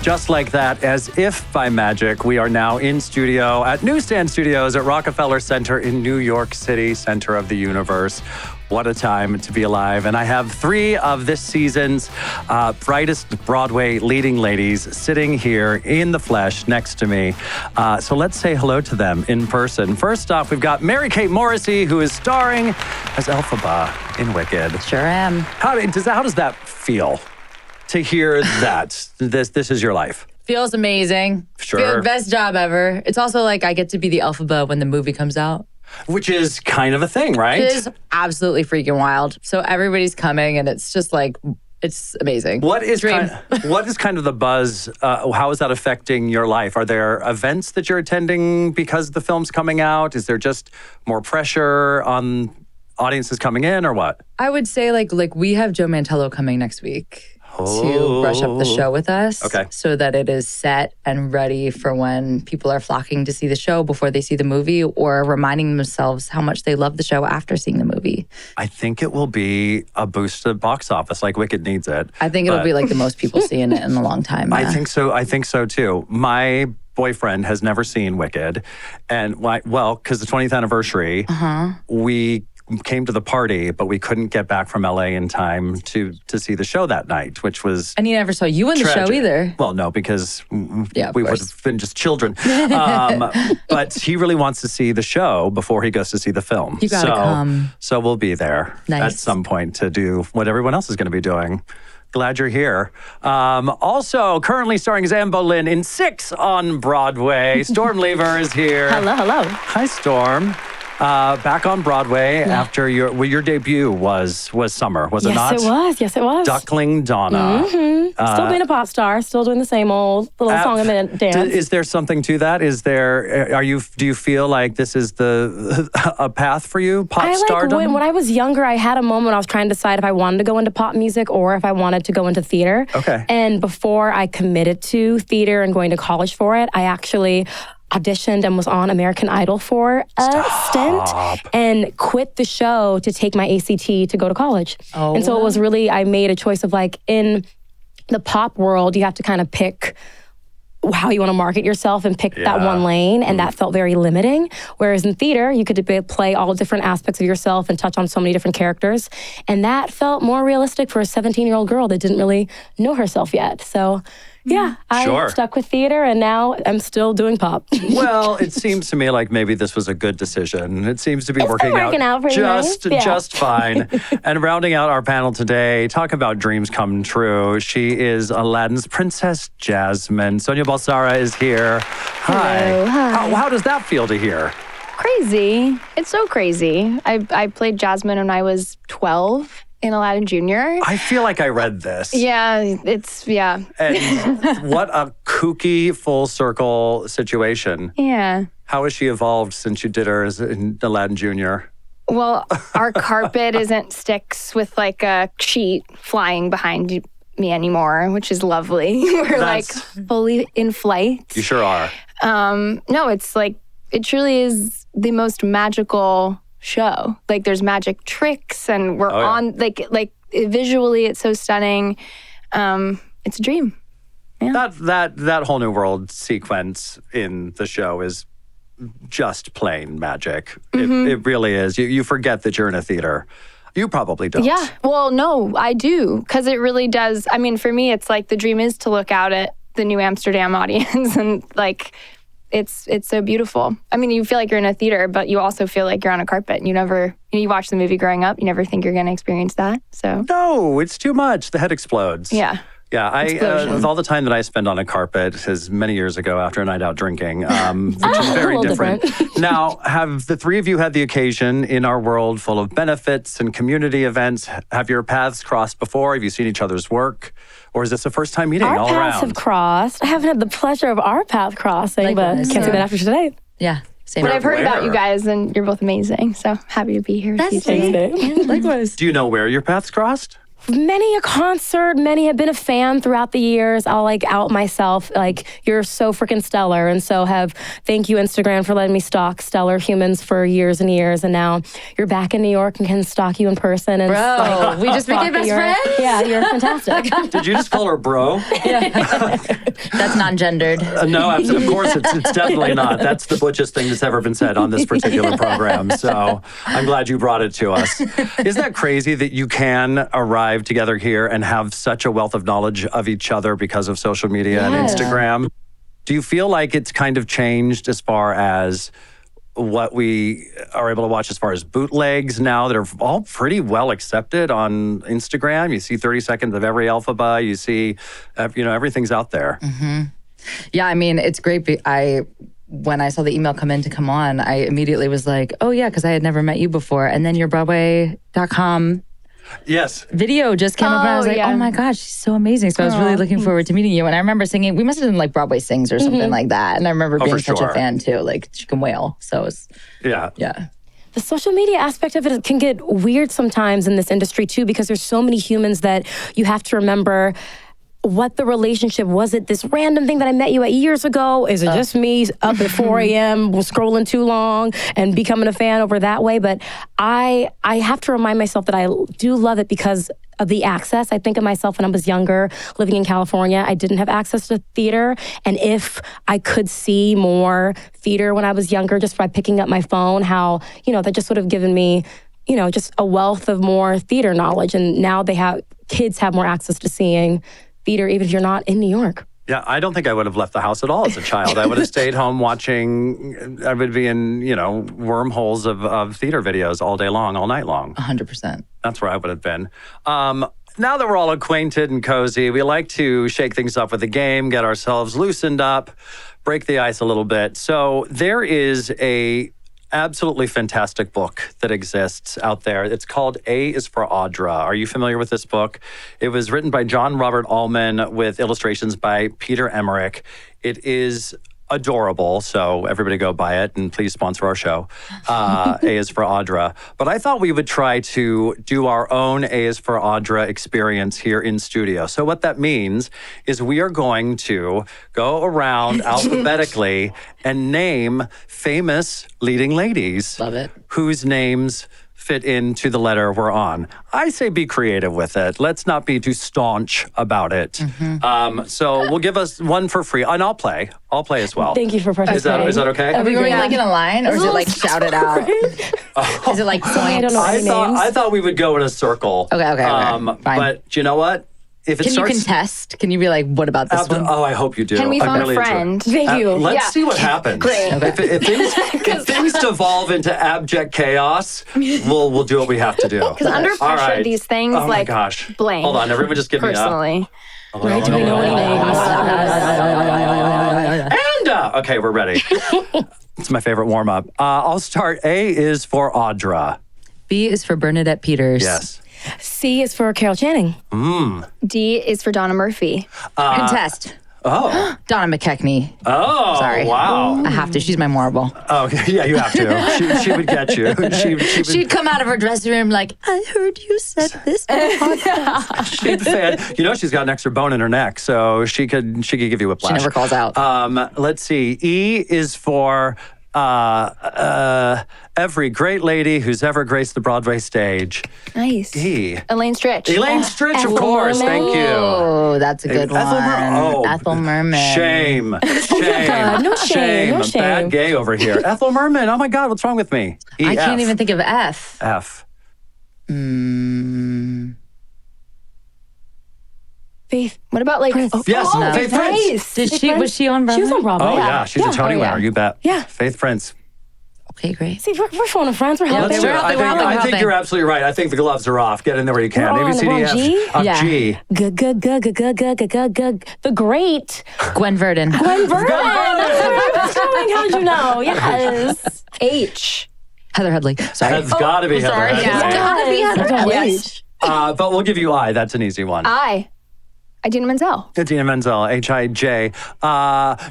Just like that, as if by magic, we are now in studio at Newsstand Studios at Rockefeller Center in New York City, center of the universe. What a time to be alive. And I have three of this season's brightest Broadway leading ladies sitting here in the flesh next to me. So let's say hello to them in person. First off, we've got Mary Kate Morrissey, who is starring as Elphaba in Wicked. Sure am. How does that feel to hear that this is your life? Feels amazing. Sure. Best job ever. It's also like I get to be the Elphaba when the movie comes out. Which is kind of a thing, right? It is absolutely freaking wild. So everybody's coming and it's just like, it's amazing. What is kind of the buzz? How is that affecting your life? Are there events that you're attending because the film's coming out? Is there just more pressure on audiences coming in or what? I would say like we have Joe Mantello coming next week to brush up the show with us. Okay. So that it is set and ready for when people are flocking to see the show before they see the movie or reminding themselves how much they love the show after seeing the movie. I think it will be a boost to the box office like Wicked needs it. I think it'll be like the most people seeing it in a long time. I think so too. My boyfriend has never seen Wicked. And because the 20th anniversary, we came to the party, but we couldn't get back from LA in time to see the show that night, which was And he never saw you in the show either. Well, no, because Yeah, we would have been just children. But he really wants to see the show before he goes to see the film. You gotta come. So we'll be there at some point to do what everyone else is going to be doing. Glad you're here. Also, currently starring as Anne Boleyn in 6 on Broadway. Storm Lever is here. Hello. Hi, Storm. Back on Broadway after your debut was Summer, was it not? Yes, it was. Duckling Donna. Still being a pop star, still doing the same old little song and dance. Is there something to that? Do you feel like this is a path for you, pop stardom? When I was younger, I had a moment when I was trying to decide if I wanted to go into pop music or if I wanted to go into theater. Okay. And before I committed to theater and going to college for it, I actually auditioned and was on American Idol for a stint and quit the show to take my ACT to go to college. Oh. And so it was really, I made a choice of like, in the pop world, you have to kind of pick how you want to market yourself and pick that one lane, and that felt very limiting. Whereas in theater, you could play all different aspects of yourself and touch on so many different characters. And that felt more realistic for a 17-year-old girl that didn't really know herself yet. So yeah, I stuck with theater, and now I'm still doing pop. Well, it seems to me like maybe this was a good decision. It seems to be working out just fine. And rounding out our panel today, talk about dreams come true. She is Aladdin's Princess Jasmine. Sonya Balsara is here. Hi. Hello. Hi. How does that feel to hear? Crazy. It's so crazy. I played Jasmine when I was 12 in Aladdin Jr. I feel like I read this. Yeah, And what a kooky full circle situation. Yeah. How has she evolved since you did her in Aladdin Jr.? Well, our carpet isn't sticks with like a sheet flying behind me anymore, which is lovely. We're like fully in flight. You sure are. No, it's like, it truly is the most magical show. Like there's magic tricks and we're on like visually it's so stunning. It's a dream. Yeah. That whole new world sequence in the show is just plain magic. It really is. You forget that you're in a theater. You probably don't. Yeah. Well, no, I do, because it really does. I mean, for me, it's like the dream is to look out at the New Amsterdam audience and like it's so beautiful. I mean, you feel like you're in a theater, but you also feel like you're on a carpet. You watch the movie growing up, you never think you're going to experience that. So no, it's too much. The head explodes. Yeah. Yeah, with all the time that I spend on a carpet is many years ago after a night out drinking, which is very different. Now, have the three of you had the occasion in our world full of benefits and community events? Have your paths crossed before? Have you seen each other's work? Or is this the first time meeting all around? Our paths have crossed. I haven't had the pleasure of our path crossing, but can't say that after today. Yeah. Same. But I've heard about you guys, and you're both amazing. So happy to be here with you today. Likewise. Do you know where your paths crossed? Many a concert, many have been a fan throughout the years. I'll like out myself, like, you're so freaking stellar. And so thank you, Instagram, for letting me stalk stellar humans for years and years. And now you're back in New York and can stalk you in person. And Bro, we just became best friends? Yeah, you're fantastic. Did you just call her bro? That's non-gendered. No, of course, it's definitely not. That's the butchest thing that's ever been said on this particular program. So I'm glad you brought it to us. Isn't that crazy that you can arrive together here and have such a wealth of knowledge of each other because of social media and Instagram? Do you feel like it's kind of changed as far as what we are able to watch as far as bootlegs now that are all pretty well accepted on Instagram? You see 30 seconds of every alphabet. You see, everything's out there. Mm-hmm. Yeah, I mean, it's great. When I saw the email come on, I immediately was like, oh yeah, because I had never met you before. And then your Broadway.com video just came up and I was like, oh my gosh, she's so amazing. So I was really looking forward to meeting you. And I remember singing, we must have done like Broadway Sings or something like that. And I remember being such a fan too. Like, she can wail. So it's, yeah. The social media aspect of it can get weird sometimes in this industry too, because there's so many humans that you have to remember what the relationship was. It this random thing that I met you at years ago? Is it just me up at 4 a.m. scrolling too long and becoming a fan over that way? But I have to remind myself that I do love it because of the access. I think of myself when I was younger, living in California. I didn't have access to theater. And if I could see more theater when I was younger, just by picking up my phone, how, that just would have given me, just a wealth of more theater knowledge. And now kids have more access to seeing theater, even if you're not in New York. Yeah, I don't think I would have left the house at all as a child. I would have stayed home watching, I would be in, wormholes of theater videos all day long, all night long. 100%. That's where I would have been. Now that we're all acquainted and cozy, we like to shake things up with a game, get ourselves loosened up, break the ice a little bit. So there is a absolutely fantastic book that exists out there. It's called A is for Audra. Are you familiar with this book? It was written by John Robert Allman with illustrations by Peter Emmerich. It is adorable, so everybody go buy it and please sponsor our show. A is for Audra. But I thought we would try to do our own A is for Audra experience here in studio. So what that means is we are going to go around alphabetically and name famous leading ladies. Love it. Whose names fit into the letter we're on. I say be creative with it. Let's not be too staunch about it. Mm-hmm. So we'll give us one for free, and I'll play as well. Thank you for participating. Is that okay? Are we going like in a line, or is it like shouted out? Is it like points? I don't know names. I thought we would go in a circle. Okay. Fine. But you know what? If it you contest? Can you be like, what about this one? Oh, I hope you do. Can we phone a friend? Thank you. Let's see what happens. Great. Okay. If things devolve into abject chaos, we'll do what we have to do. Because under pressure, these things blame. Hold on, everyone just give personally. me up. Right? Do we know any names? And, okay, we're ready. It's my favorite warm-up. I'll start. A is for Audra. B is for Bernadette Peters. Yes. C is for Carol Channing. D is for Donna Murphy. Contest. Oh. Donna McKechnie. Oh, sorry. Wow. I have to. She's my marble. Oh, okay. Yeah, you have to. She would get you. She'd come out of her dressing room like, I heard you said this. She'd fan. She's got an extra bone in her neck, so she could give you a whiplash. She never calls out. Let's see. E is for every great lady who's ever graced the Broadway stage. Nice. E. Elaine Stritch. Elaine Stritch, of course. Thank you. Oh, that's a good one. Ethel Merman. Shame. No shame. No shame. Bad gay over here. Ethel Merman. Oh my God, what's wrong with me? E, I can't even think of F. F. Faith. What about like? Yes, no. Faith Prince. Was she on Broadway? She was on Broadway. Oh yeah, she's a Tony winner. You bet. Yeah. Faith Prince. Okay, great. See, we're phoning friends. We're helping. I think you're absolutely right. I think the gloves are off. Get in there where you can. We're A, B, C, D, F. G? Yeah. G. The great Gwen Verdon. How'd you know? Yes. H. Heather Headley. Sorry. That's got to be Heather. Sorry. Headley. It's gotta be Heather Headley. But we'll give you I. That's an easy one. I Idina Menzel. Idina Menzel, Hij.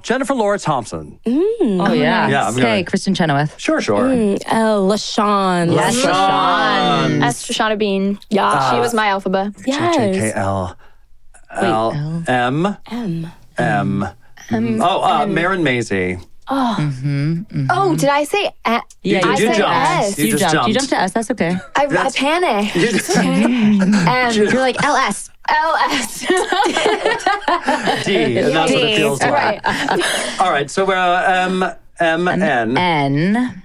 Jennifer Laura Thompson. Oh, yeah. Yeah, Okay, Kristen Chenoweth. Sure. LaShawn. Yes, LaShawn. Shoshana Bean. Yeah. She was my Alphaba. Yes. JKL. M. Marin Maisie. Oh, did I say Yeah, You I jumped. said S. You just jumped. You jumped to S. That's okay. I panicked. You're like LS. LS. D, and that's what it feels like. Right. All right, so we're N. N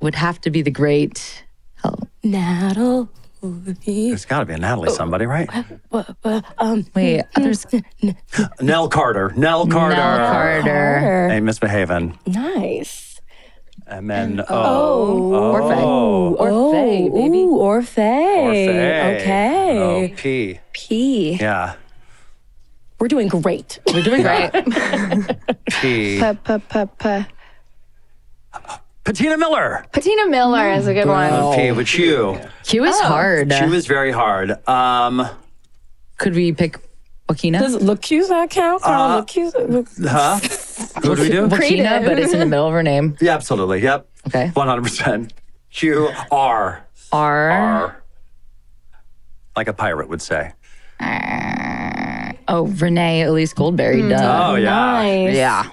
would have to be the great. Natalie. There's got to be a Natalie somebody, right? Wait, others. Nell Carter. Nell Carter. Ain't misbehaving. Nice. And then Orfeh. Orfeh, baby. Ooh, Orfeh. Orfeh. Okay. P. P. Yeah. We're doing great. We're doing great. P. Patina Patina Miller. Miller is a good one. P with Q. Q is hard. Q is very hard. Could we pick Joaquina? Does LaCusa count? Huh? What do we do? Joaquina, but it's in the middle of her name. Yeah, absolutely. Yep. Okay. 100%. Q R. R. Like a pirate would say. Oh, Renee Elise Goldberry. Duh. Oh, yeah. Nice. Yeah.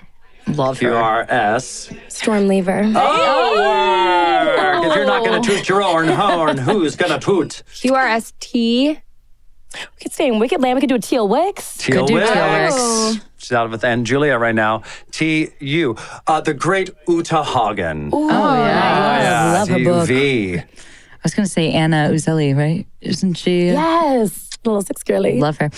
Love Q her. R S. Stormlever. Oh, work. If you're not going to toot your own horn, who's going to toot? QRST. We could stay in Wicked Land. We could do a Teal Wicks. Teal do Wicks. Teal Wicks. She's out of it. And Julia right now. T-U. The great Uta Hagen. Oh, yeah. Love her book. T-U-V. I was going to say Anna Uzelli, right? Isn't she? Yes. Little six girly. Love her.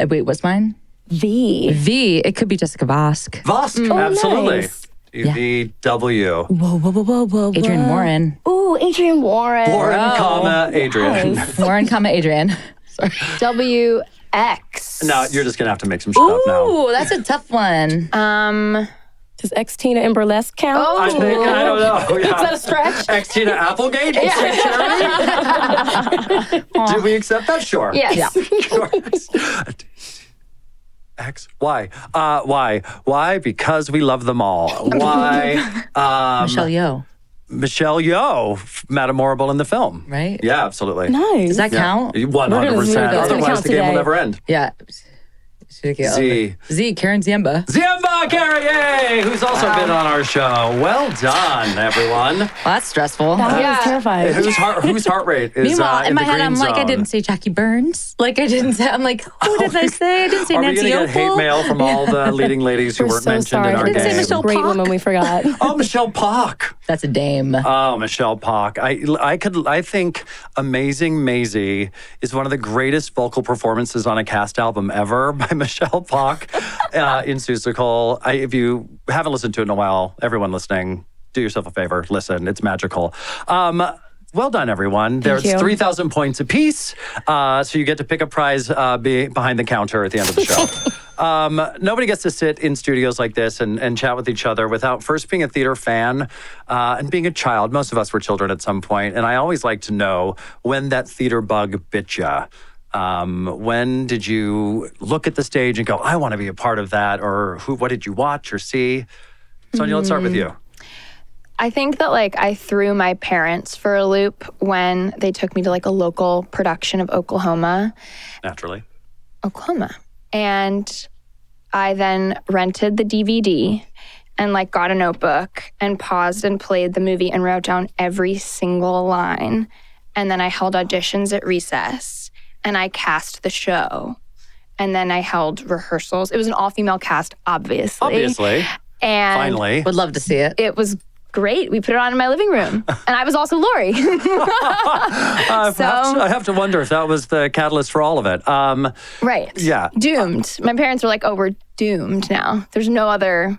Wait, what's mine? V. It could be Jessica Vosk. Vosk. Absolutely. Nice. U-V-W. Whoa. Adrian Warren. Ooh, Adrian Warren. Warren, comma, Adrian. Warren, Adrian. Sorry. WX. No, you're just going to have to make some shit up now. Ooh, that's a tough one. Does X-Tina and Burlesque count? I don't know. Yeah. Is that a stretch? X-Tina Applegate? Did we accept that? Sure. Yes. Sure. X. Why? Why? Because we love them all. Why? Michelle Yeoh, Michelle Yeoh, Madame Morrible in the film. right? Yeah, absolutely. Nice. Does that count? 100%. It's gonna Otherwise, count the game will today. never end. Yeah. Z. Karen Ziemba. Ziemba Carrier, who's also been on our show. Well done, everyone. Well, that's stressful. That Yeah. was terrifying. Whose heart rate is Meanwhile, in my the head, green I'm like, I zone? didn't say Jackie Burns. Like, I didn't say, I'm like, who did I say? I didn't say Are Nancy we going to get hate Opal. mail from all the leading ladies who We're weren't so mentioned sorry. in our I didn't say game? Michelle Great Park. woman we forgot. Oh, Michelle Park. That's a dame. Oh, Michelle Park. I think Amazing Maisie is one of the greatest vocal performances on a cast album ever by Michelle Park in Seussical. If you haven't listened to it in a while, everyone listening, do yourself a favor, listen. It's magical. Well done, everyone. There's you. 3,000 points apiece, so you get to pick a prize behind the counter at the end of the show. Nobody gets to sit in studios like this and chat with each other without first being a theater fan and being a child. Most of us were children at some point, and I always like to know when that theater bug bit ya. When did you look at the stage and go, I want to be a part of that? Or what did you watch or see? Sonya, let's start with you. I think that I threw my parents for a loop when they took me to a local production of Oklahoma. Oklahoma. And I then rented the DVD and got a notebook and paused and played the movie and wrote down every single line. And then I held auditions at recess and I cast the show. And then I held rehearsals. It was an all-female cast, obviously. And Finally. Would love to see it. it was great. We put it on in my living room. And I was also Lori. I have to wonder if that was the catalyst for all of it. Right. Yeah. Doomed. My parents were like, oh, we're doomed now. There's no other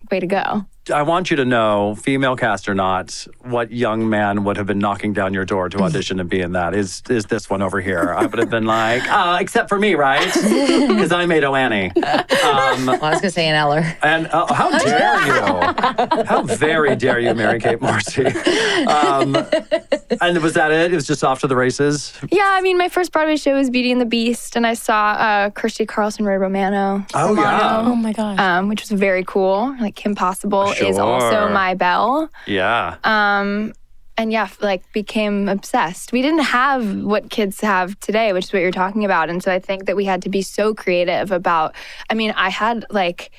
way to go. I want you to know, female cast or not, what young man would have been knocking down your door to audition and be in that? Is this one over here? I would have been like, except for me, right? Because I made Annie. Well, I was going to say an Eller. And how dare you? How very dare you, Mary Kate Morrissey? And was that it? It was just off to the races? Yeah, I mean, my first Broadway show was Beauty and the Beast, and I saw Kirsty Carlson, Ray Romano. Oh, yeah. Oh my gosh. Which was very cool. Like, Kim Possible is also my belle. Yeah. And yeah, like became obsessed. We didn't have what kids have today, which is what you're talking about. And so I think that we had to be so creative about, I mean, I had like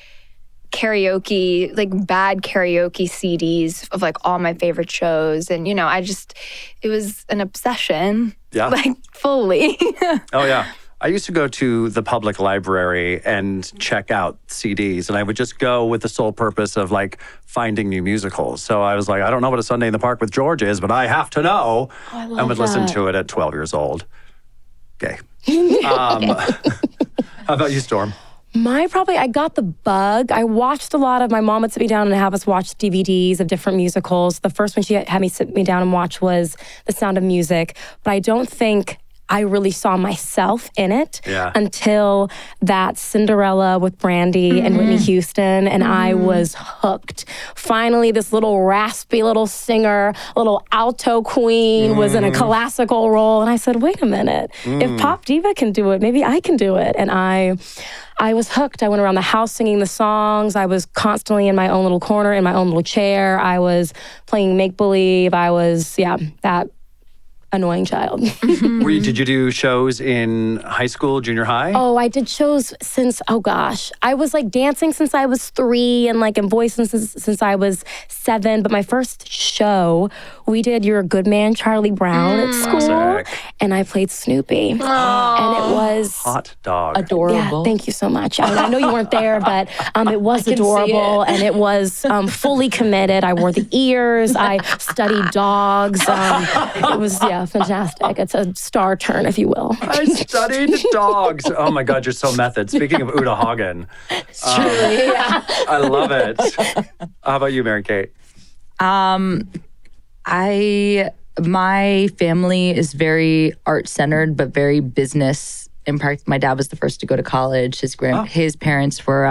karaoke, like bad karaoke CDs of like all my favorite shows. And, you know, it was an obsession. Yeah. Like fully. Oh, yeah. I used to go to the public library and check out CDs, and I would just go with the sole purpose of like finding new musicals. So I was like, I don't know what A Sunday in the Park with George is, but I have to know. And would listen to it at 12 years old. Gay. How about you, Storm? I got the bug. I watched a lot of, my mom would sit me down and have us watch DVDs of different musicals. The first one she had me sit me down and watch was The Sound of Music, but I don't think I really saw myself in it until that Cinderella with Brandy and Whitney Houston, and I was hooked. Finally, this little raspy little singer, little alto queen was in a classical role, and I said, wait a minute, if Pop Diva can do it, maybe I can do it. And I was hooked. I went around the house singing the songs. I was constantly in my own little corner, in my own little chair. I was playing make-believe. I was, that annoying child. Did you do shows in high school, junior high? Oh, I did shows since, I was like dancing since I was 3 and like in voice since I was 7. But my first show, we did You're a Good Man, Charlie Brown at school. Classic. And I played Snoopy. And it was hot dog. Adorable. Yeah, thank you so much. I know you weren't there, but it was adorable and it was fully committed. I wore the ears. I studied dogs. It was, fantastic. It's a star turn, if you will. I studied dogs. Oh my God, you're so method. Speaking of Uta Hagen. Truly, yeah. I love it. How about you, Mary Kate? My family is very art-centered, but very business impact. My dad was the first to go to college. His parents were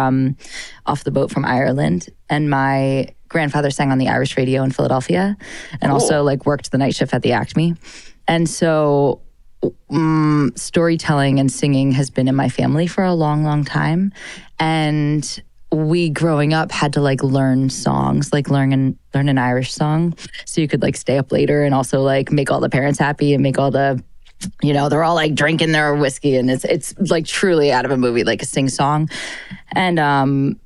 off the boat from Ireland, and my grandfather sang on the Irish radio in Philadelphia, and also like worked the night shift at the Acme. And so storytelling and singing has been in my family for a long, long time. And we growing up had to like learn songs, like learn an Irish song, so you could like stay up later and also like make all the parents happy and make all the, you know, they're all like drinking their whiskey, and it's like truly out of a movie, like a sing song. And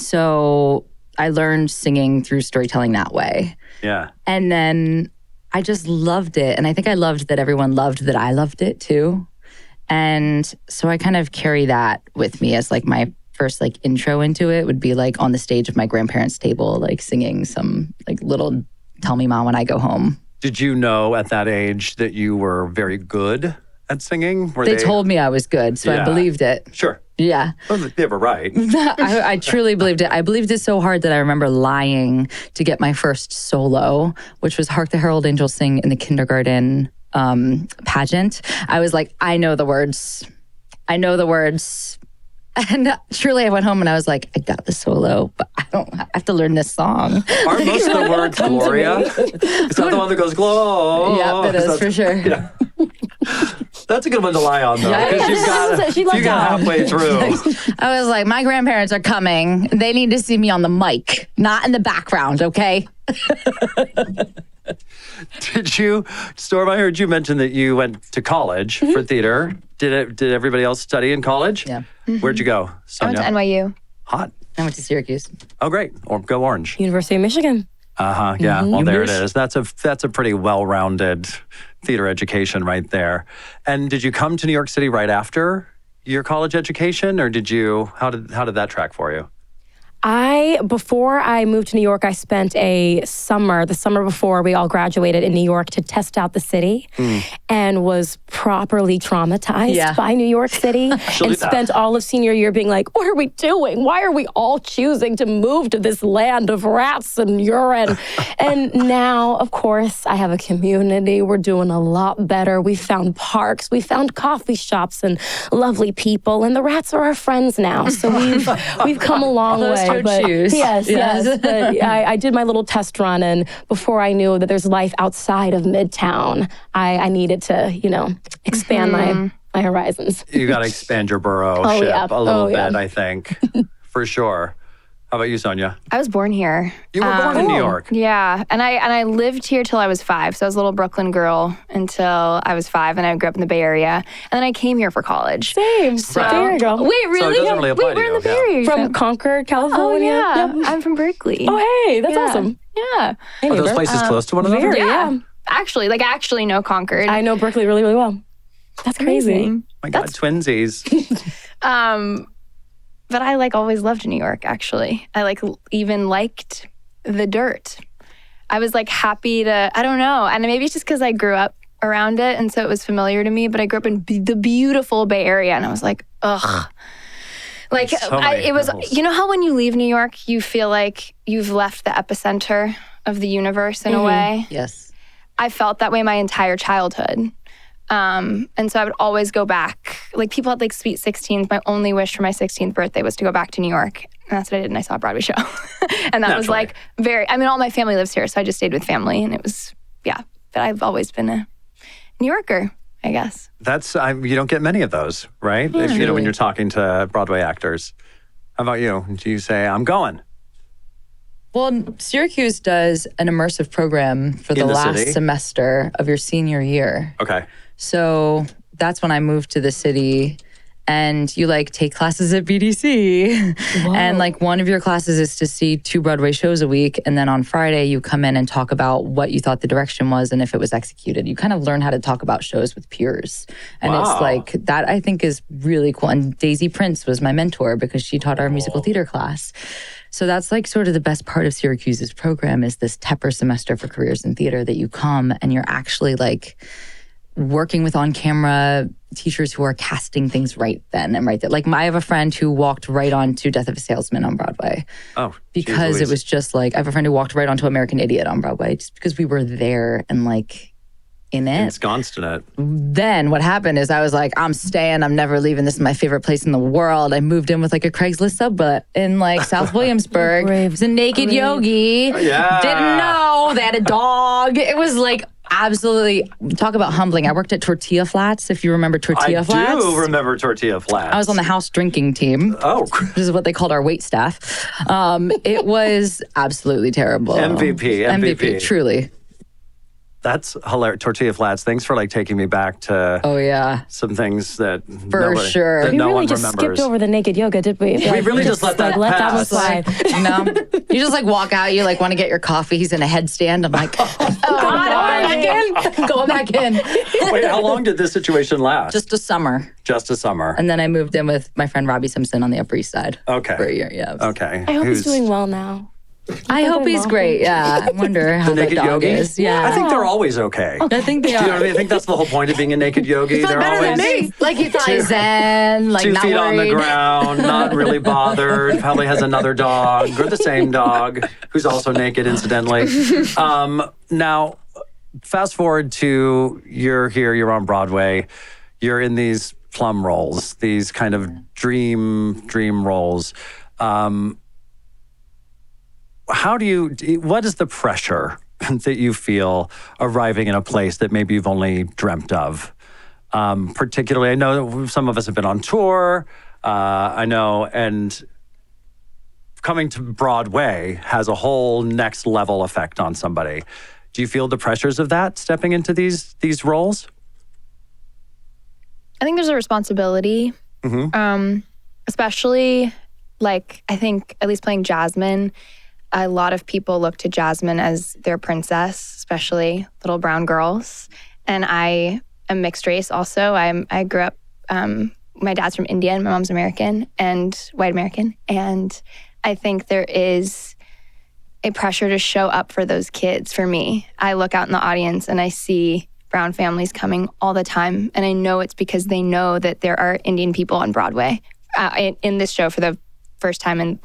so I learned singing through storytelling that way. Yeah. And then I just loved it. And I think I loved that everyone loved that I loved it too. And so I kind of carry that with me as like my first like intro into it would be like on the stage of my grandparents' table, like singing some like little Tell Me Ma When I Go Home. Did you know at that age that you were very good at singing? They told me I was good, so I believed it. Sure. Yeah. Well, they were right. I truly believed it. I believed it so hard that I remember lying to get my first solo, which was Hark the Herald Angels Sing in the kindergarten pageant. I was like, I know the words. And truly, I went home and I was like, I got the solo, but I have to learn this song. Aren't most of the words Gloria? Is that the one that goes, Gloria? Yeah, it is for sure. Yeah. That's a good one to lie on, though, because you got halfway through. I was like, my grandparents are coming. They need to see me on the mic, not in the background, okay? Did you, Storm, I heard you mention that you went to college for theater. Did everybody else study in college? Yeah. Where'd you go, Sonya? I went to NYU. Hot. I went to Syracuse. Oh, great. Or go Orange. University of Michigan. Uh-huh. Yeah. Well, there it is. That's a pretty well-rounded theater education right there. And did you come to New York City right after your college education, or how did that track for you? Before I moved to New York, I spent the summer before we all graduated in New York to test out the city and was properly traumatized by New York City and spent all of senior year being like, what are we doing? Why are we all choosing to move to this land of rats and urine? And now, of course, I have a community. We're doing a lot better. We found parks. We found coffee shops and lovely people. And the rats are our friends now. So we've come a long way. But yes. But I did my little test run, and before I knew that there's life outside of Midtown, I needed to, expand my horizons. You got to expand your borough ship a little bit, I think, for sure. How about you, Sonya? I was born here. You were born in New York. Yeah, and I lived here till I was 5. So I was a little Brooklyn girl until I was 5, and I grew up in the Bay Area. And then I came here for college. Same. So, Bay Area girl. Wait, really? So it doesn't really apply Wait, to we're you. in the Bay Area. From Concord, California. Oh, yeah. I'm from Berkeley. Oh, hey, that's awesome. Yeah. Hey, Are those places close to one another? Very, yeah. Actually know Concord. I know Berkeley really, really well. That's crazy. Oh my God, twinsies. But I always loved New York, actually. I even liked the dirt. I was happy to, I don't know. And maybe it's just because I grew up around it. And so it was familiar to me. But I grew up in the beautiful Bay Area. And I was like, ugh. It was, you know how when you leave New York, you feel like you've left the epicenter of the universe in a way? Yes. I felt that way my entire childhood. And so I would always go back. People had sweet 16s. My only wish for my 16th birthday was to go back to New York. And that's what I did. And I saw a Broadway show. And that was all my family lives here. So I just stayed with family. And it was, but I've always been a New Yorker, I guess. That's, you don't get many of those, right? Yeah, When you're talking to Broadway actors. How about you? Do you say, I'm going? Well, Syracuse does an immersive program for the last city? semester of your senior year. Okay. So that's when I moved to the city, and you take classes at BDC. Whoa. And one of your classes is to see 2 Broadway shows a week. And then on Friday, you come in and talk about what you thought the direction was and if it was executed. You kind of learn how to talk about shows with peers. And it's that I think is really cool. And Daisy Prince was my mentor because she taught our musical theater class. So that's sort of the best part of Syracuse's program is this Tepper semester for careers in theater that you come and you're actually working with on-camera teachers who are casting things right then and right there. I have a friend who walked right on to Death of a Salesman on Broadway. Oh, because it was just I have a friend who walked right onto American Idiot on Broadway just because we were there and in it. Ensconced in it. Then what happened is I was I'm staying. I'm never leaving. This is my favorite place in the world. I moved in with a Craigslist sublet in South Williamsburg. It was a naked yogi. Yeah. Didn't know. They had a dog. It was absolutely, talk about humbling. I worked at Tortilla Flats, if you remember Tortilla Flats. I do remember Tortilla Flats. I was on the house drinking team. Oh. This is what they called our wait staff. It was absolutely terrible. MVP. Truly. That's hilarious. Tortilla Flats. Thanks for taking me back to some things that for sure. That we no really one just remembers. skipped over the naked yoga, did we? We really just let that let pass. that one slide. You just walk out. You want to get your coffee. He's in a headstand. I'm going back in. Wait, how long did this situation last? Just a summer. Mm-hmm. And then I moved in with my friend Robbie Simpson on the Upper East Side. Okay. For a year. Yeah. Okay. I hope he's doing well now. I hope he's great. Yeah. I wonder how that dog yogi? is. Yeah. I think they're always okay. I think they Do are. you know what I mean? I think that's the whole point of being a naked yogi. He's They're better always than me. He thought he's zen, 2 not feet on the worried. ground, not really bothered. Probably has another dog or the same dog who's also naked, incidentally. Now, fast forward to you're here. You're on Broadway. You're in these plum roles, these kind of dream roles. What is the pressure that you feel arriving in a place that maybe you've only dreamt of? Particularly, I know some of us have been on tour, I know, and coming to Broadway has a whole next level effect on somebody. Do you feel the pressures of that stepping into these roles? I think there's a responsibility, especially I think at least playing Jasmine, a lot of people look to Jasmine as their princess, especially little brown girls. And I am mixed race also. I grew up, my dad's from India and my mom's American and white American. And I think there is a pressure to show up for those kids. For me, I look out in the audience and I see brown families coming all the time. And I know it's because they know that there are Indian people on Broadway in this show for the first time. And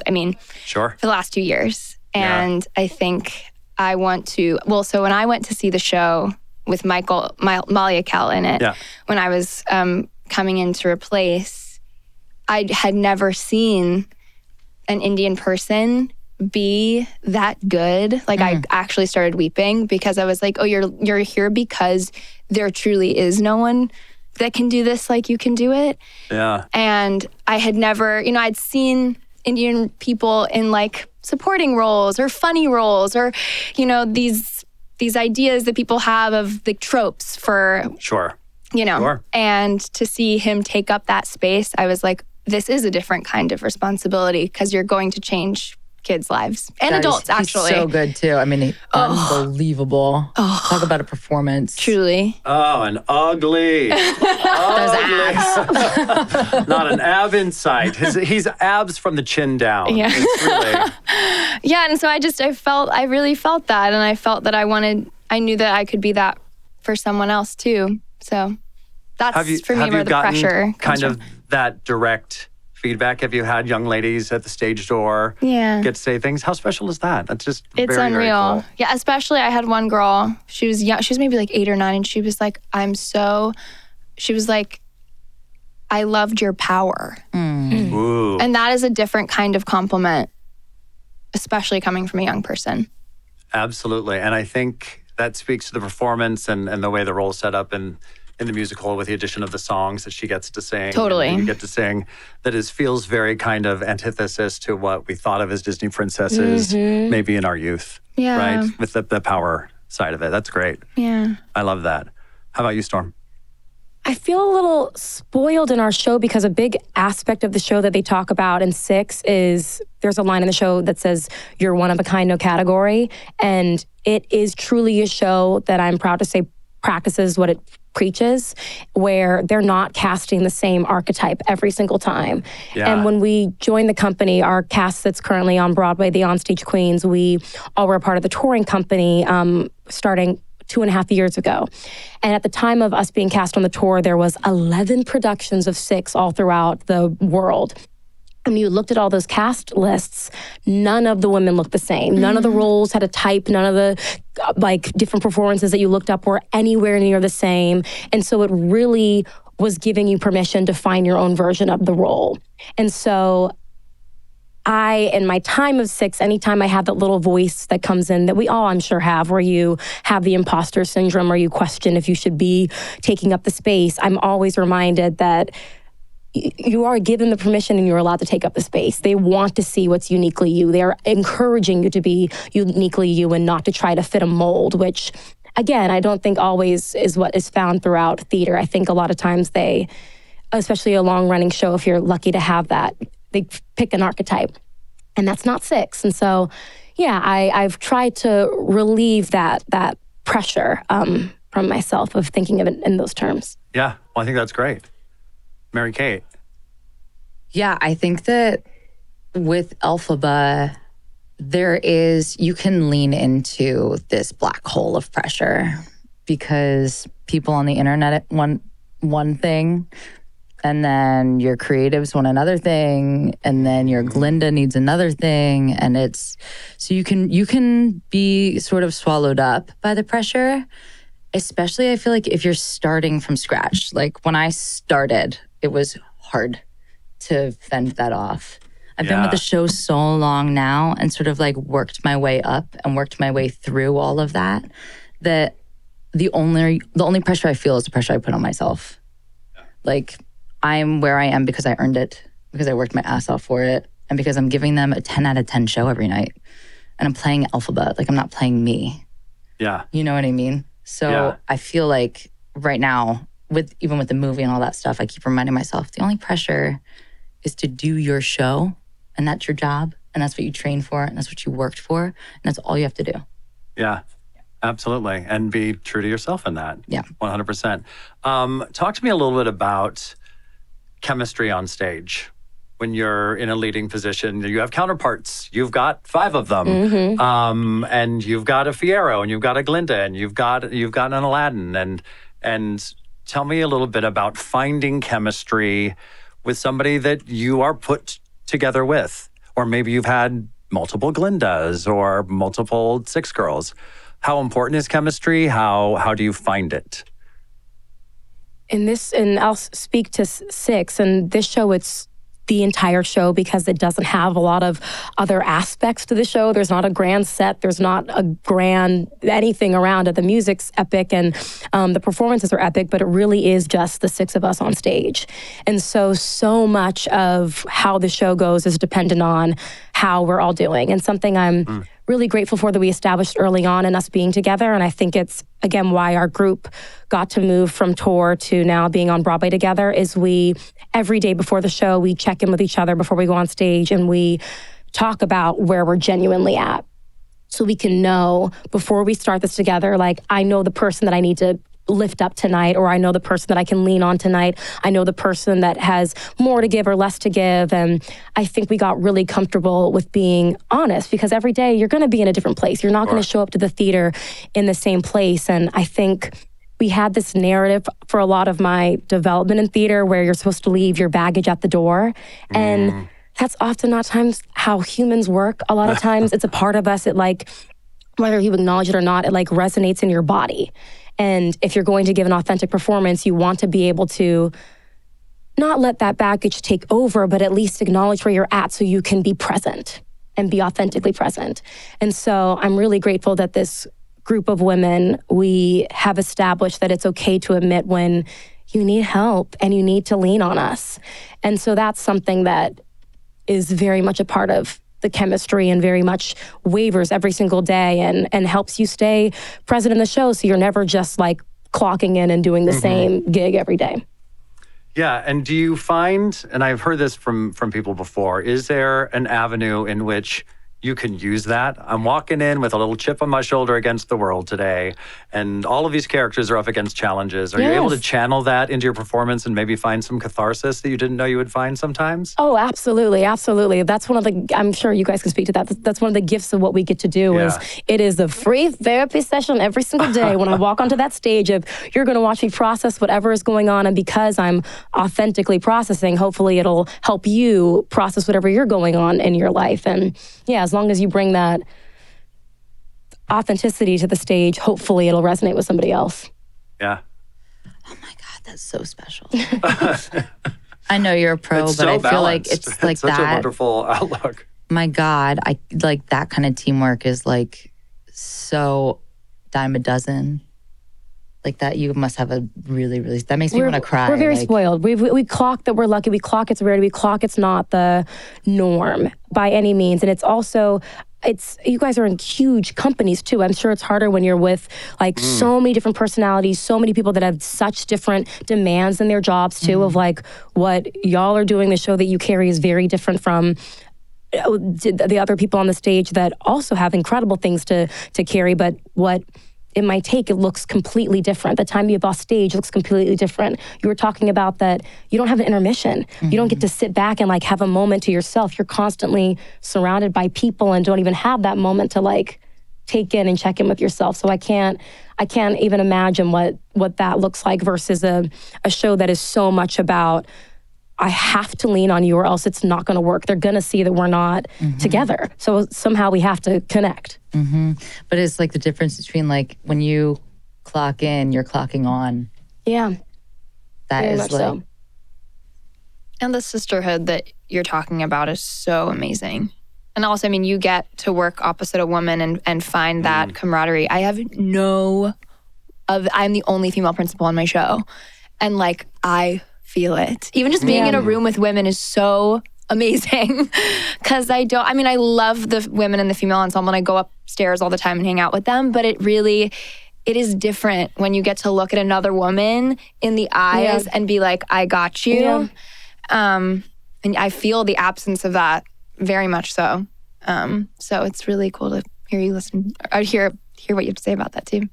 for the last 2 years. And I think I want to, so when I went to see the show with Malia Kell in it, when I was coming in to replace, I had never seen an Indian person be that good. Like I actually started weeping because I was like, oh, you're here because there truly is no one that can do this like you can do it. Yeah. And I had never, I'd seen Indian people in like supporting roles or funny roles or, these ideas that people have of the tropes for, and to see him take up that space, I was like, this is a different kind of responsibility because you're going to change kids' lives and adults, actually. He's so good too. Unbelievable. Talk about a performance. Truly. Oh, and ugly. Those abs. Not an ab in sight. He's abs from the chin down. Yeah. It's really... Yeah, and so I really felt that, and I felt that I knew that I could be that for someone else too. So that's for me where the pressure kind of that direct feedback? Have you had young ladies at the stage door get to say things? How special is that? That's just it's very, unreal. Very cool. Yeah, especially I had one girl. She was young. She was maybe like 8 or 9, and she was like, she was like, I loved your power. Ooh. And that is a different kind of compliment, especially coming from a young person. Absolutely. And I think that speaks to the performance and the way the role's set up in the musical with the addition of the songs that she gets to sing. Totally. You get to sing. That feels very kind of antithesis to what we thought of as Disney princesses maybe in our youth. Yeah. Right? With the power side of it. That's great. Yeah. I love that. How about you, Storm? I feel a little spoiled in our show because a big aspect of the show that they talk about in 6 is there's a line in the show that says, you're one of a kind, no category. And it is truly a show that I'm proud to say practices what it preaches, where they're not casting the same archetype every single time. Yeah. And when we joined the company, our cast that's currently on Broadway, the Onstage Queens, we all were a part of the touring company starting 2.5 years ago. And at the time of us being cast on the tour, there was 11 productions of 6 all throughout the world. And you looked at all those cast lists, none of the women looked the same. None of the roles had a type. None of the different performances that you looked up were anywhere near the same. And so it really was giving you permission to find your own version of the role. And so in my time of 6, anytime I have that little voice that comes in that we all, I'm sure, have, where you have the imposter syndrome or you question if you should be taking up the space, I'm always reminded that you are given the permission and you're allowed to take up the space. They want to see what's uniquely you. They're encouraging you to be uniquely you and not to try to fit a mold, which, again, I don't think always is what is found throughout theater. I think a lot of times they, especially a long-running show, if you're lucky to have that, they pick an archetype. And that's not 6. And so, yeah, I've tried to relieve that pressure from myself of thinking of it in those terms. Yeah, well, I think that's great. Mary Kate. Yeah, I think that with Elphaba, you can lean into this black hole of pressure because people on the internet want one thing, and then your creatives want another thing, and then your Glinda needs another thing, and so you can be sort of swallowed up by the pressure, especially I feel like if you're starting from scratch. Like when I started, it was hard to fend that off. I've been with the show so long now and sort of like worked my way up and worked my way through all of that the only pressure I feel is the pressure I put on myself. Like I'm where I am because I earned it, because I worked my ass off for it, and because I'm giving them a 10 out of 10 show every night. And I'm playing Elphaba, like I'm not playing me. Yeah. You know what I mean? So I feel like right now, even with the movie and all that stuff, I keep reminding myself the only pressure is to do your show, and that's your job, and that's what you trained for, and that's what you worked for, and that's all you have to do. Yeah, absolutely. And be true to yourself in that. Yeah. 100%. Talk to me a little bit about chemistry on stage. when you're in a leading position, you have counterparts. You've got 5 of them, and you've got a Fiyero, and you've got a Glinda, and you've got an Aladdin, and tell me a little bit about finding chemistry with somebody that you are put together with, or maybe you've had multiple Glindas or multiple Six Girls. How important is chemistry? How do you find it? And I'll speak to Six, and this show, it's the entire show because it doesn't have a lot of other aspects to the show. There's not a grand set. There's not a grand anything around it. The music's epic and the performances are epic, but it really is just the 6 of us on stage. And so much of how the show goes is dependent on how we're all doing. And something I'm really grateful for that we established early on in us being together. And I think it's, again, why our group got to move from tour to now being on Broadway together is every day before the show, we check in with each other before we go on stage and we talk about where we're genuinely at. So we can know before we start this together, like, I know the person that I need to lift up tonight, or I know the person that I can lean on tonight. I know the person that has more to give or less to give. And I think we got really comfortable with being honest because every day you're going to be in a different place. You're not going to show up to the theater in the same place. And I think we had this narrative for a lot of my development in theater where you're supposed to leave your baggage at the door. And that's often not times how humans work. A lot of times it's a part of us. It whether you acknowledge it or not, it resonates in your body. And if you're going to give an authentic performance, you want to be able to not let that baggage take over, but at least acknowledge where you're at so you can be present and be authentically present. And so I'm really grateful that this group of women, we have established that it's okay to admit when you need help and you need to lean on us. And so that's something that is very much a part of the chemistry and very much wavers every single day and helps you stay present in the show so you're never just clocking in and doing the same gig every day. Yeah, and do you find, and I've heard this from people before, is there an avenue in which you can use that? I'm walking in with a little chip on my shoulder against the world today, and all of these characters are up against challenges. Are you able to channel that into your performance and maybe find some catharsis that you didn't know you would find sometimes? Oh, absolutely. Absolutely. That's one of the, I'm sure you guys can speak to that. That's one of the gifts of what we get to do is it is the free therapy session every single day when I walk onto that stage of you're going to watch me process whatever is going on. And because I'm authentically processing, hopefully it'll help you process whatever you're going on in your life. And as long as you bring that authenticity to the stage, hopefully it'll resonate with somebody else. Yeah. Oh my God, that's so special. I know you're a pro, it's but so I feel balanced. like it's like such that. a wonderful outlook. My God, I like that kind of teamwork is so dime a dozen. Like that, you must have a really, really, that makes me want to cry. We're very spoiled. We clock that we're lucky. We clock it's rarity. We clock it's not the norm by any means. And it's also, you guys are in huge companies too. I'm sure it's harder when you're with so many different personalities, so many people that have such different demands in their jobs too, of what y'all are doing. The show that you carry is very different from the other people on the stage that also have incredible things to carry, but what it might take, it looks completely different. The time you have off stage looks completely different. You were talking about that you don't have an intermission. You don't get to sit back and have a moment to yourself. You're constantly surrounded by people and don't even have that moment to take in and check in with yourself. So I can't even imagine what that looks like versus a show that is so much about I have to lean on you or else it's not going to work. They're going to see that we're not together. So somehow we have to connect. But it's the difference between when you clock in, you're clocking on. Yeah. That very is much so. And the sisterhood that you're talking about is so amazing. And also, you get to work opposite a woman and find that camaraderie. I'm the only female principal on my show. And I feel it. Even just being in a room with women is so amazing. Because I love the women in the female ensemble and I go upstairs all the time and hang out with them. But it is different when you get to look at another woman in the eyes and be like, I got you. Yeah. And I feel the absence of that very much so. So it's really cool to hear you listen or hear what you have to say about that too.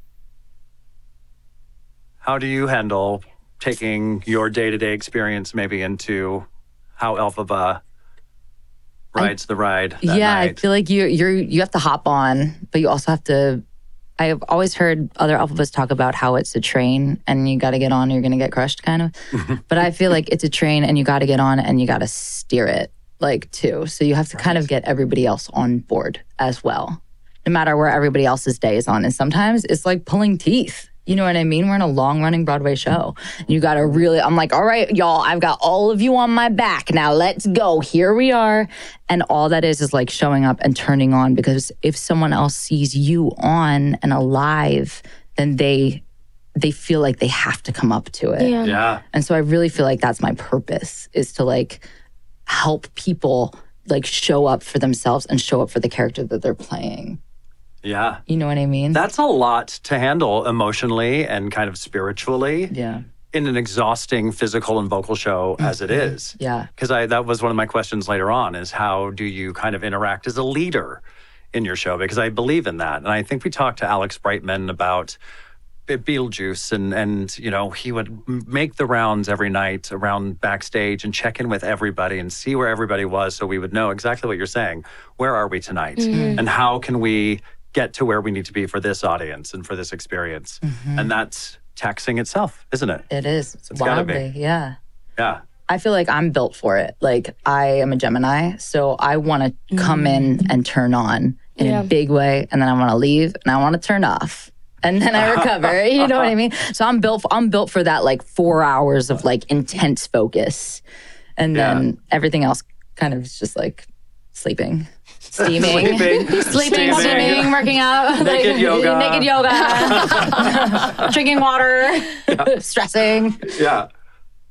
How do you handle taking your day-to-day experience maybe into how Elphaba rides the ride that yeah, night. I feel like you have to hop on, but you also have to. I've always heard other alphabets talk about how it's a train and you got to get on or you're going to get crushed, kind of. But I feel like it's a train and you got to get on and you got to steer it, like, too. So you have to kind of get everybody else on board as well, no matter where everybody else's day is on. And sometimes it's like pulling teeth. You know what I mean? We're in a long-running Broadway show. You got to really, I'm like, all right, y'all, I've got all of you on my back. Now let's go. Here we are. And all that is like showing up and turning on, because if someone else sees you on and alive, then they feel like they have to come up to it. Yeah. And so I really feel like that's my purpose, is to like help people like show up for themselves and show up for the character that they're playing. Yeah. You know what I mean? That's a lot to handle emotionally and kind of spiritually. Yeah. In an exhausting physical and vocal show as it is. Yeah. Because that was one of my questions later on, is how do you kind of interact as a leader in your show? Because I believe in that. And I think we talked to Alex Brightman about Beetlejuice, and you know, he would make the rounds every night around backstage and check in with everybody and see where everybody was, so we would know exactly what you're saying. Where are we tonight? And how can we get to where we need to be for this audience and for this experience? And that's taxing itself, isn't it? It is. It's gotta be. Wildly, yeah. Yeah. I feel like I'm built for it. Like, I am a Gemini, so I want to come in and turn on in a big way, and then I want to leave and I want to turn off. And then I recover. You know what I mean? So I'm built for that, like 4 hours of like intense focus. And then everything else kind of is just like sleeping. Steaming, steaming, working out, naked yoga, drinking water, stressing. Yeah.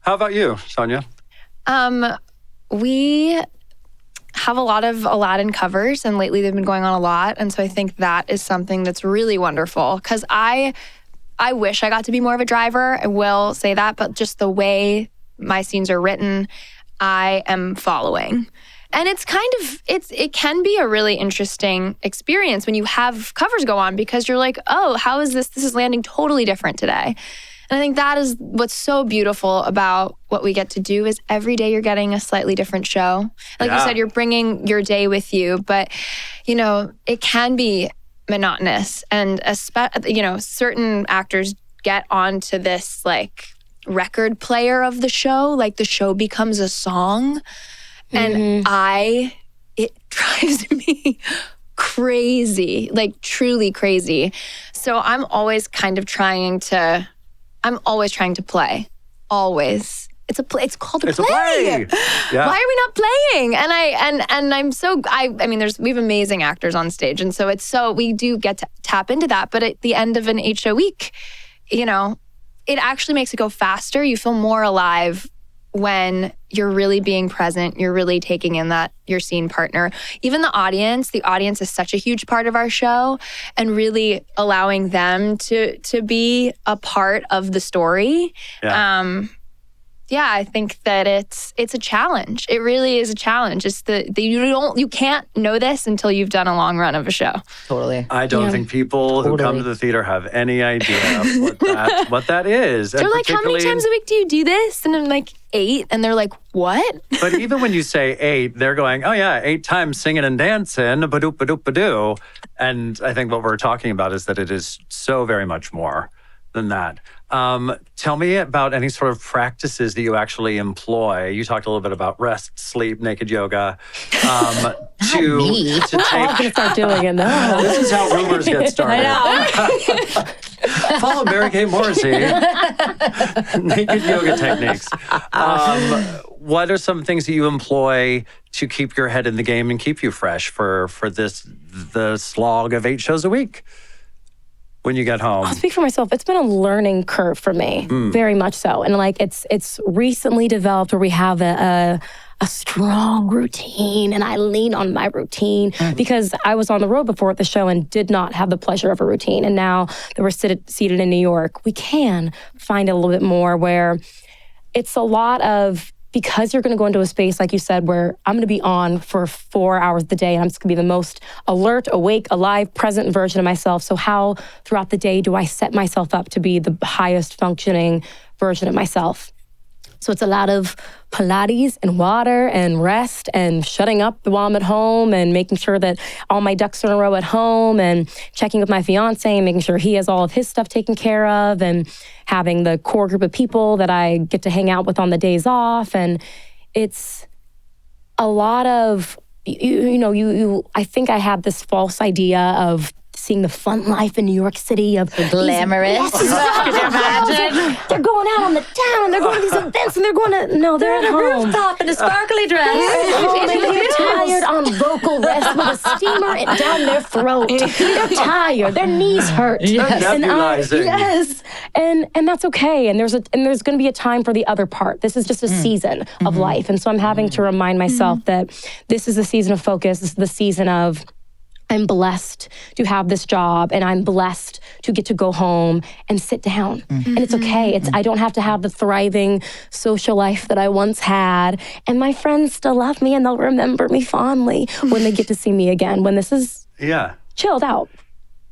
How about you, Sonya? We have a lot of Aladdin covers, and lately they've been going on a lot. And so I think that is something that's really wonderful, because I wish I got to be more of a driver. I will say that, but just the way my scenes are written, I am following. And it's it can be a really interesting experience when you have covers go on, because you're like, oh, how is this? This is landing totally different today. And I think that is what's so beautiful about what we get to do, is every day you're getting a slightly different show. Like you said, you're bringing your day with you, but you know, it can be monotonous. And certain actors get onto this like record player of the show, like the show becomes a song. And it drives me crazy, like truly crazy. So I'm always kind of trying to play. Always. It's called a play. Yeah. Why are we not playing? And we have amazing actors on stage. And so we do get to tap into that. But at the end of an 8-show week, you know, it actually makes it go faster. You feel more alive when you're really being present, you're really taking in that your scene partner. Even the audience is such a huge part of our show, and really allowing them to be a part of the story. I think that it's a challenge. It really is a challenge. It's you can't know this until you've done a long run of a show. Totally. I don't think people who come to the theater have any idea what that is. They're like, how many times a week do you do this? And I'm like, 8. And they're like, what? But even when you say 8, they're going, oh yeah, 8 times singing and dancing, ba-doop, ba-doop, ba-doo. And I think what we're talking about is that it is so very much more than that. Tell me about any sort of practices that you actually employ. You talked a little bit about rest, sleep, naked yoga. To take. I'm gonna start doing it now. This is how rumors get started. I know. Follow Mary Kate Morrissey. Naked yoga techniques. What are some things that you employ to keep your head in the game and keep you fresh for the slog of 8 shows a week? When you get home? I'll speak for myself. It's been a learning curve for me, very much so. And like it's recently developed where we have a strong routine, and I lean on my routine because I was on the road before at the show and did not have the pleasure of a routine. And now that we're seated in New York, we can find a little bit more where it's a lot of, because you're going to go into a space, like you said, where I'm going to be on for 4 hours of the day, and I'm just going to be the most alert, awake, alive, present version of myself. So how throughout the day do I set myself up to be the highest functioning version of myself? So it's a lot of Pilates and water and rest and shutting up while I'm at home and making sure that all my ducks are in a row at home and checking with my fiance and making sure he has all of his stuff taken care of and having the core group of people that I get to hang out with on the days off. And it's a lot of, I think I had this false idea of seeing the fun life in New York City of glamorous. Could you imagine? They're going out on the town. They're going to these events, and they're at a home. rooftop in a sparkly dress. They're tired on vocal rest with a steamer down their throat. They're tired. Their knees hurt. Yes. Yes, and that's okay. And there's going to be a time for the other part. This is just a season of life, and so I'm having to remind myself that this is a season of focus. This is the season of, I'm blessed to have this job, and I'm blessed to get to go home and sit down. And it's okay. I don't have to have the thriving social life that I once had. And my friends still love me, and they'll remember me fondly when they get to see me again, when this is chilled out.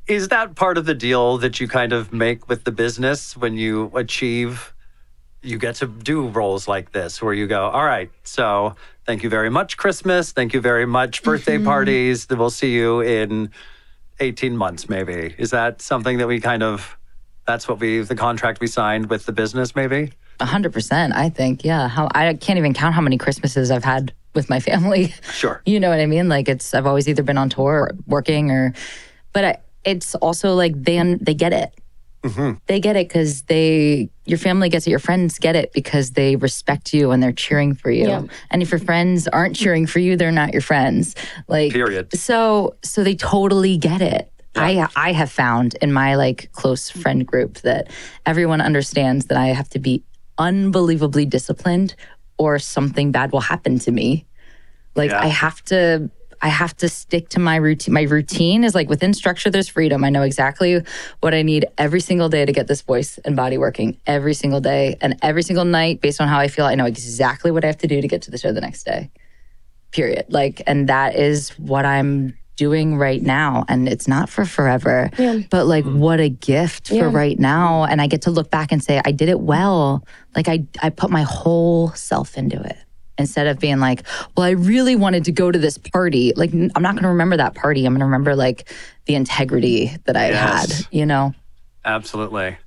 Is that part of the deal that you kind of make with the business when you achieve, you get to do roles like this where you go, all right, so thank you very much, Christmas. Thank you very much, birthday parties. We'll see you in 18 months, maybe. Is that something that that's what the contract we signed with the business, maybe? 100%, I think, yeah. I can't even count how many Christmases I've had with my family. Sure. You know what I mean? Like, I've always either been on tour or working but it's also like they get it. They get it because your family gets it, your friends get it because they respect you and they're cheering for you. Yeah. And if your friends aren't cheering for you, they're not your friends. Like, period. So they totally get it. Yeah. I have found in my close friend group that everyone understands that I have to be unbelievably disciplined or something bad will happen to me. I have to stick to my routine. My routine is within structure, there's freedom. I know exactly what I need every single day to get this voice and body working every single day. And every single night, based on how I feel, I know exactly what I have to do to get to the show the next day. Period. And that is what I'm doing right now. And it's not for forever, but what a gift for right now. And I get to look back and say, I did it well. I put my whole self into it. Instead of being well, I really wanted to go to this party. I'm not going to remember that party. I'm going to remember the integrity that I had, Absolutely.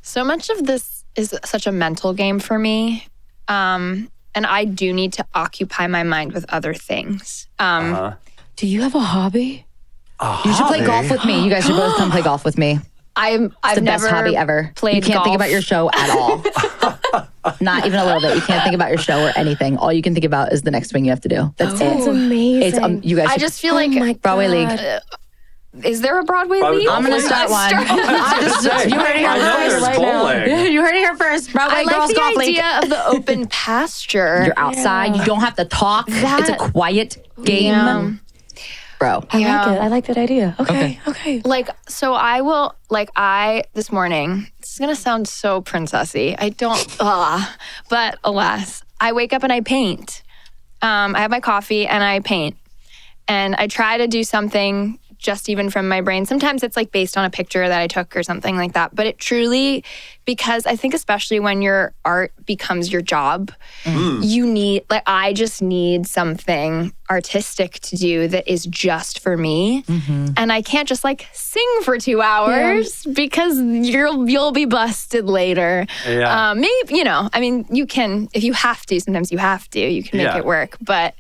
So much of this is such a mental game for me. And I do need to occupy my mind with other things. Do you have a hobby? You should play golf with me. You guys should both come play golf with me. I've the never best hobby ever. Played You can't golf. think about your show at all. Not even a little bit. You can't think about your show or anything. All you can think about is the next swing you have to do. That's it. That's amazing. It's you guys. I just feel like Broadway League. Is there a Broadway League? I'm going to start one. You heard it here first. You heard it here first. Broadway I like Girls the Golf League. idea of the open pasture. You're outside. You don't have to talk. It's a quiet game. Bro. I like it. I like that idea. Okay. So I will, this morning, this is going to sound so princessy. I don't, but alas, I wake up and I paint. I have my coffee and I paint. And I try to do something just even from my brain. Sometimes it's based on a picture that I took or something like that. But it truly, because I think especially when your art becomes your job, you need, I just need something artistic to do that is just for me. And I can't just sing for 2 hours because you'll be busted later. Yeah. Maybe, you can, if you have to, sometimes you have to, you can make it work. But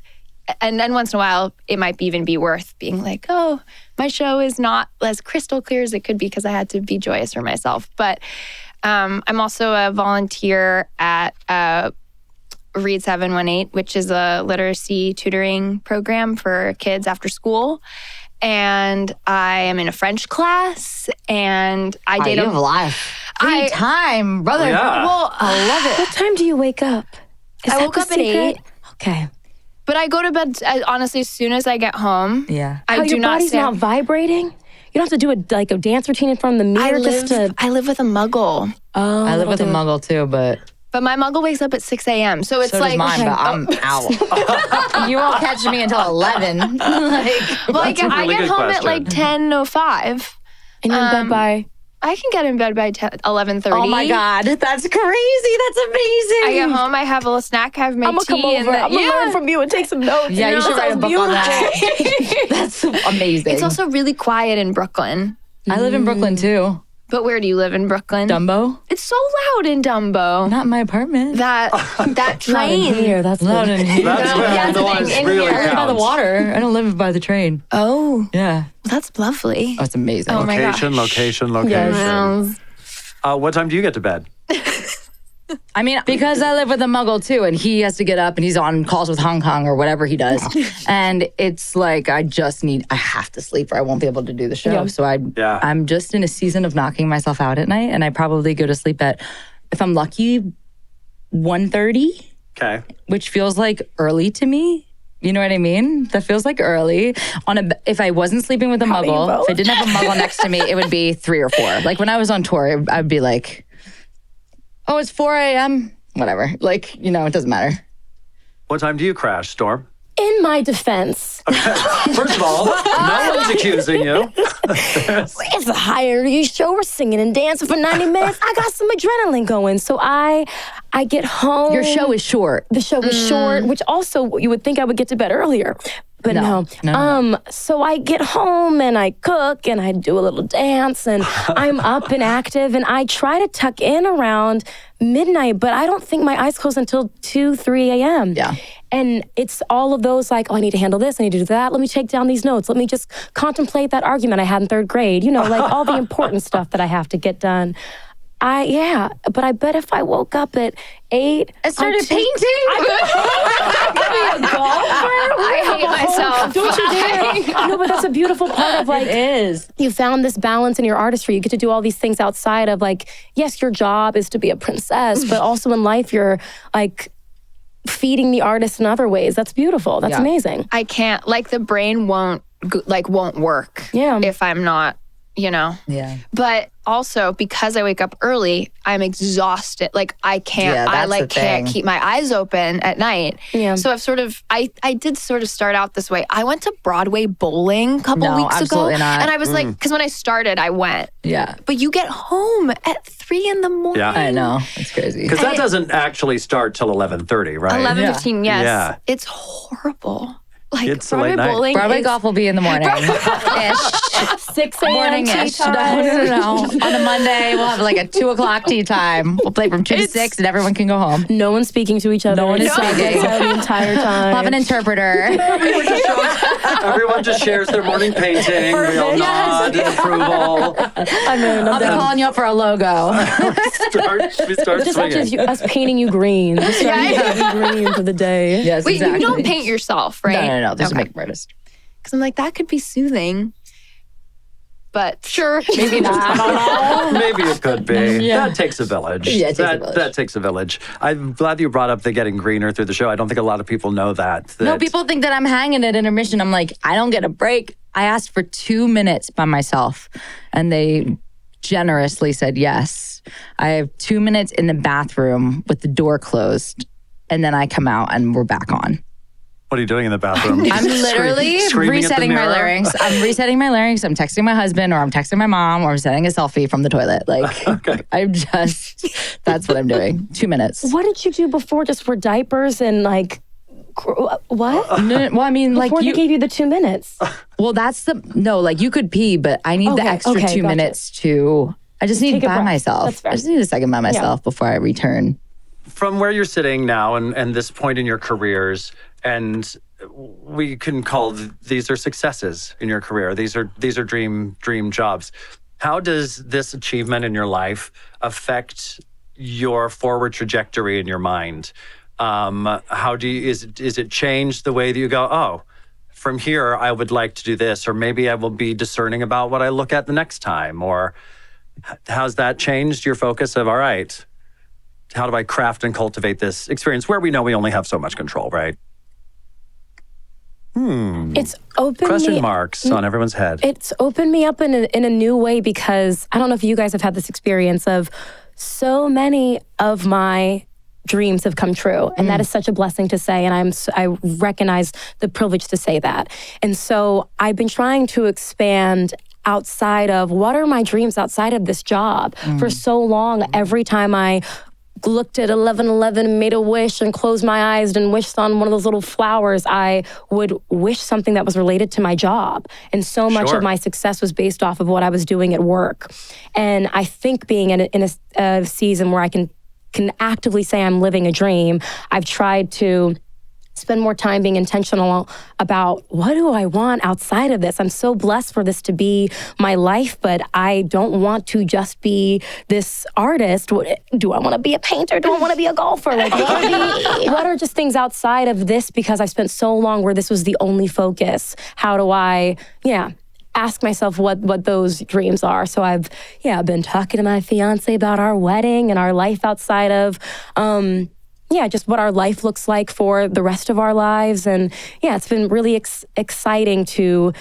and then once in a while, it might even be worth being oh, my show is not as crystal clear as it could be because I had to be joyous for myself. But I'm also a volunteer at Read 718, which is a literacy tutoring program for kids after school. And I am in a French class, and I date you have a life. Free time, brother. Yeah. Well, I love it. What time do you wake up? I woke up at 8. Okay. But I go to bed, honestly, as soon as I get home. Yeah. I do your not body's stay. not vibrating? You don't have to do a dance routine in front of the mirror I live with a muggle. Oh, I live with a muggle too, but my muggle wakes up at 6 a.m. So it's so does mine, but I'm out. You won't catch me until 11. I get home at 10:05. And you're in bed by? I can get in bed by 11:30. Oh my God, that's crazy. That's amazing. I get home, I have a little snack, I have my I'm gonna tea. come over. I'm gonna learn from you and take some notes. Yeah, you should write a book on that. That's amazing. It's also really quiet in Brooklyn. I live in Brooklyn too. But where do you live in Brooklyn? Dumbo? It's so loud in Dumbo. Not in my apartment. That train. Here, that's Loud in here. That's where that's the the noise thing, in really here. I live by the counts. water. I don't live by the train. Oh, Yeah. that's lovely. Oh, it's amazing. Oh my gosh. Location. Yes. What time do you get to bed? I mean, because I live with a Muggle too, and he has to get up and he's on calls with Hong Kong or whatever he does. And it's like, I have to sleep or I won't be able to do the show. Yeah. So I'm just in a season of knocking myself out at night. And I probably go to sleep at, if I'm lucky, 1:30, Okay. which feels like early to me. You know what I mean? That feels like early. If I wasn't sleeping with a Muggle, if I didn't have a Muggle next to me, it would be 3 or 4. Like when I was on tour, I'd be like, oh, it's 4 a.m. Whatever. Like, it doesn't matter. What time do you crash, Storm? In my defense, First of all, no one's accusing you. it's a higher show. We're singing and dancing for 90 minutes. I got some adrenaline going. So I get home. Your show is short. The show is short, which also you would think I would get to bed earlier. But no. So I get home and I cook and I do a little dance and I'm up and active and I try to tuck in around midnight, but I don't think my eyes close until 2, 3 a.m. Yeah. And it's all of those like, oh, I need to handle this, I need to do that. Let me take down these notes. Let me just contemplate that argument I had in 3rd grade. Like all the important stuff that I have to get done. But I bet if I woke up at 8, I started painting. I hate myself. Don't you dare. No, but that's a beautiful part of like, It is. you found this balance in your artistry. You get to do all these things outside of like, yes, your job is to be a princess, but also in life, you're like feeding the artist in other ways. That's beautiful. That's amazing. I can't, the brain won't work if I'm not, Yeah. But also because I wake up early, I'm exhausted. I can't, can't keep my eyes open at night. Yeah. So I did sort of start out this way. I went to Broadway bowling a couple weeks ago. Absolutely not. And I was because when I started, I went. Yeah. But you get home at 3 a.m. Yeah. I know. It's crazy. Because that doesn't actually start till 11:30, right? 11:15, yes. Yeah. It's horrible. It's a Broadway late night. bowling. Broadway golf will be in the morning. 6 a.m. Morning-ish. tea time. No. On a Monday, we'll have a 2 o'clock tea time. We'll play from 2 to 6 and everyone can go home. No one's speaking to each other. No one is speaking. the entire time. We'll have an interpreter. Everyone just shares their morning painting. We all nod in approval. I'll be calling you up for a logo. We start Just swinging. us painting you green. Just you green for the day. Yes, Wait, exactly. you don't paint yourself, right? No. There's a makeup artist. Because I'm that could be soothing. But sure. Maybe not. Maybe it could be. Yeah. That takes a village. Yeah, it takes a village. That takes a village. I'm glad you brought up the getting greener through the show. I don't think a lot of people know that. No, people think that I'm hanging at intermission. I'm like, I don't get a break. I asked for 2 minutes by myself, and they generously said yes. I have 2 minutes in the bathroom with the door closed, and then I come out and we're back on. What are you doing in the bathroom? I'm literally Screaming at the resetting my mirror? larynx. I'm resetting my larynx. I'm texting my husband or I'm texting my mom or I'm sending a selfie from the toilet. That's what I'm doing. 2 minutes. What did you do before? Just for diapers and what? No, well, I mean, Before they gave you the 2 minutes. Well, you could pee, but I need the extra 2 gotcha. minutes to, I just need Take a by breath. myself. That's fair. I just need a second by myself before I return. From where you're sitting now and this point in your careers, and we can call these are successes in your career. These are dream jobs. How does this achievement in your life affect your forward trajectory in your mind? Is it changed the way that you go, oh, from here I would like to do this, or maybe I will be discerning about what I look at the next time? Or how's that changed your focus of, all right, how do I craft and cultivate this experience where we know we only have so much control, right? It's opened Question me, marks on everyone's head. It's opened me up in a new way because I don't know if you guys have had this experience of so many of my dreams have come true. And that is such a blessing to say. And I recognize the privilege to say that. And so I've been trying to expand outside of, what are my dreams outside of this job? For so long, every time I looked at 11:11, made a wish and closed my eyes and wished on one of those little flowers, I would wish something that was related to my job. And so much of my success was based off of what I was doing at work. And I think being in a season where I can actively say I'm living a dream, I've tried to spend more time being intentional about, what do I want outside of this? I'm so blessed for this to be my life, but I don't want to just be this artist. Do I want to be a painter? Do I want to be a golfer? Like, what are just things outside of this? Because I spent so long where this was the only focus. How do I, ask myself what those dreams are? So I've been talking to my fiance about our wedding and our life outside of, just what our life looks like for the rest of our lives. And it's been really exciting to,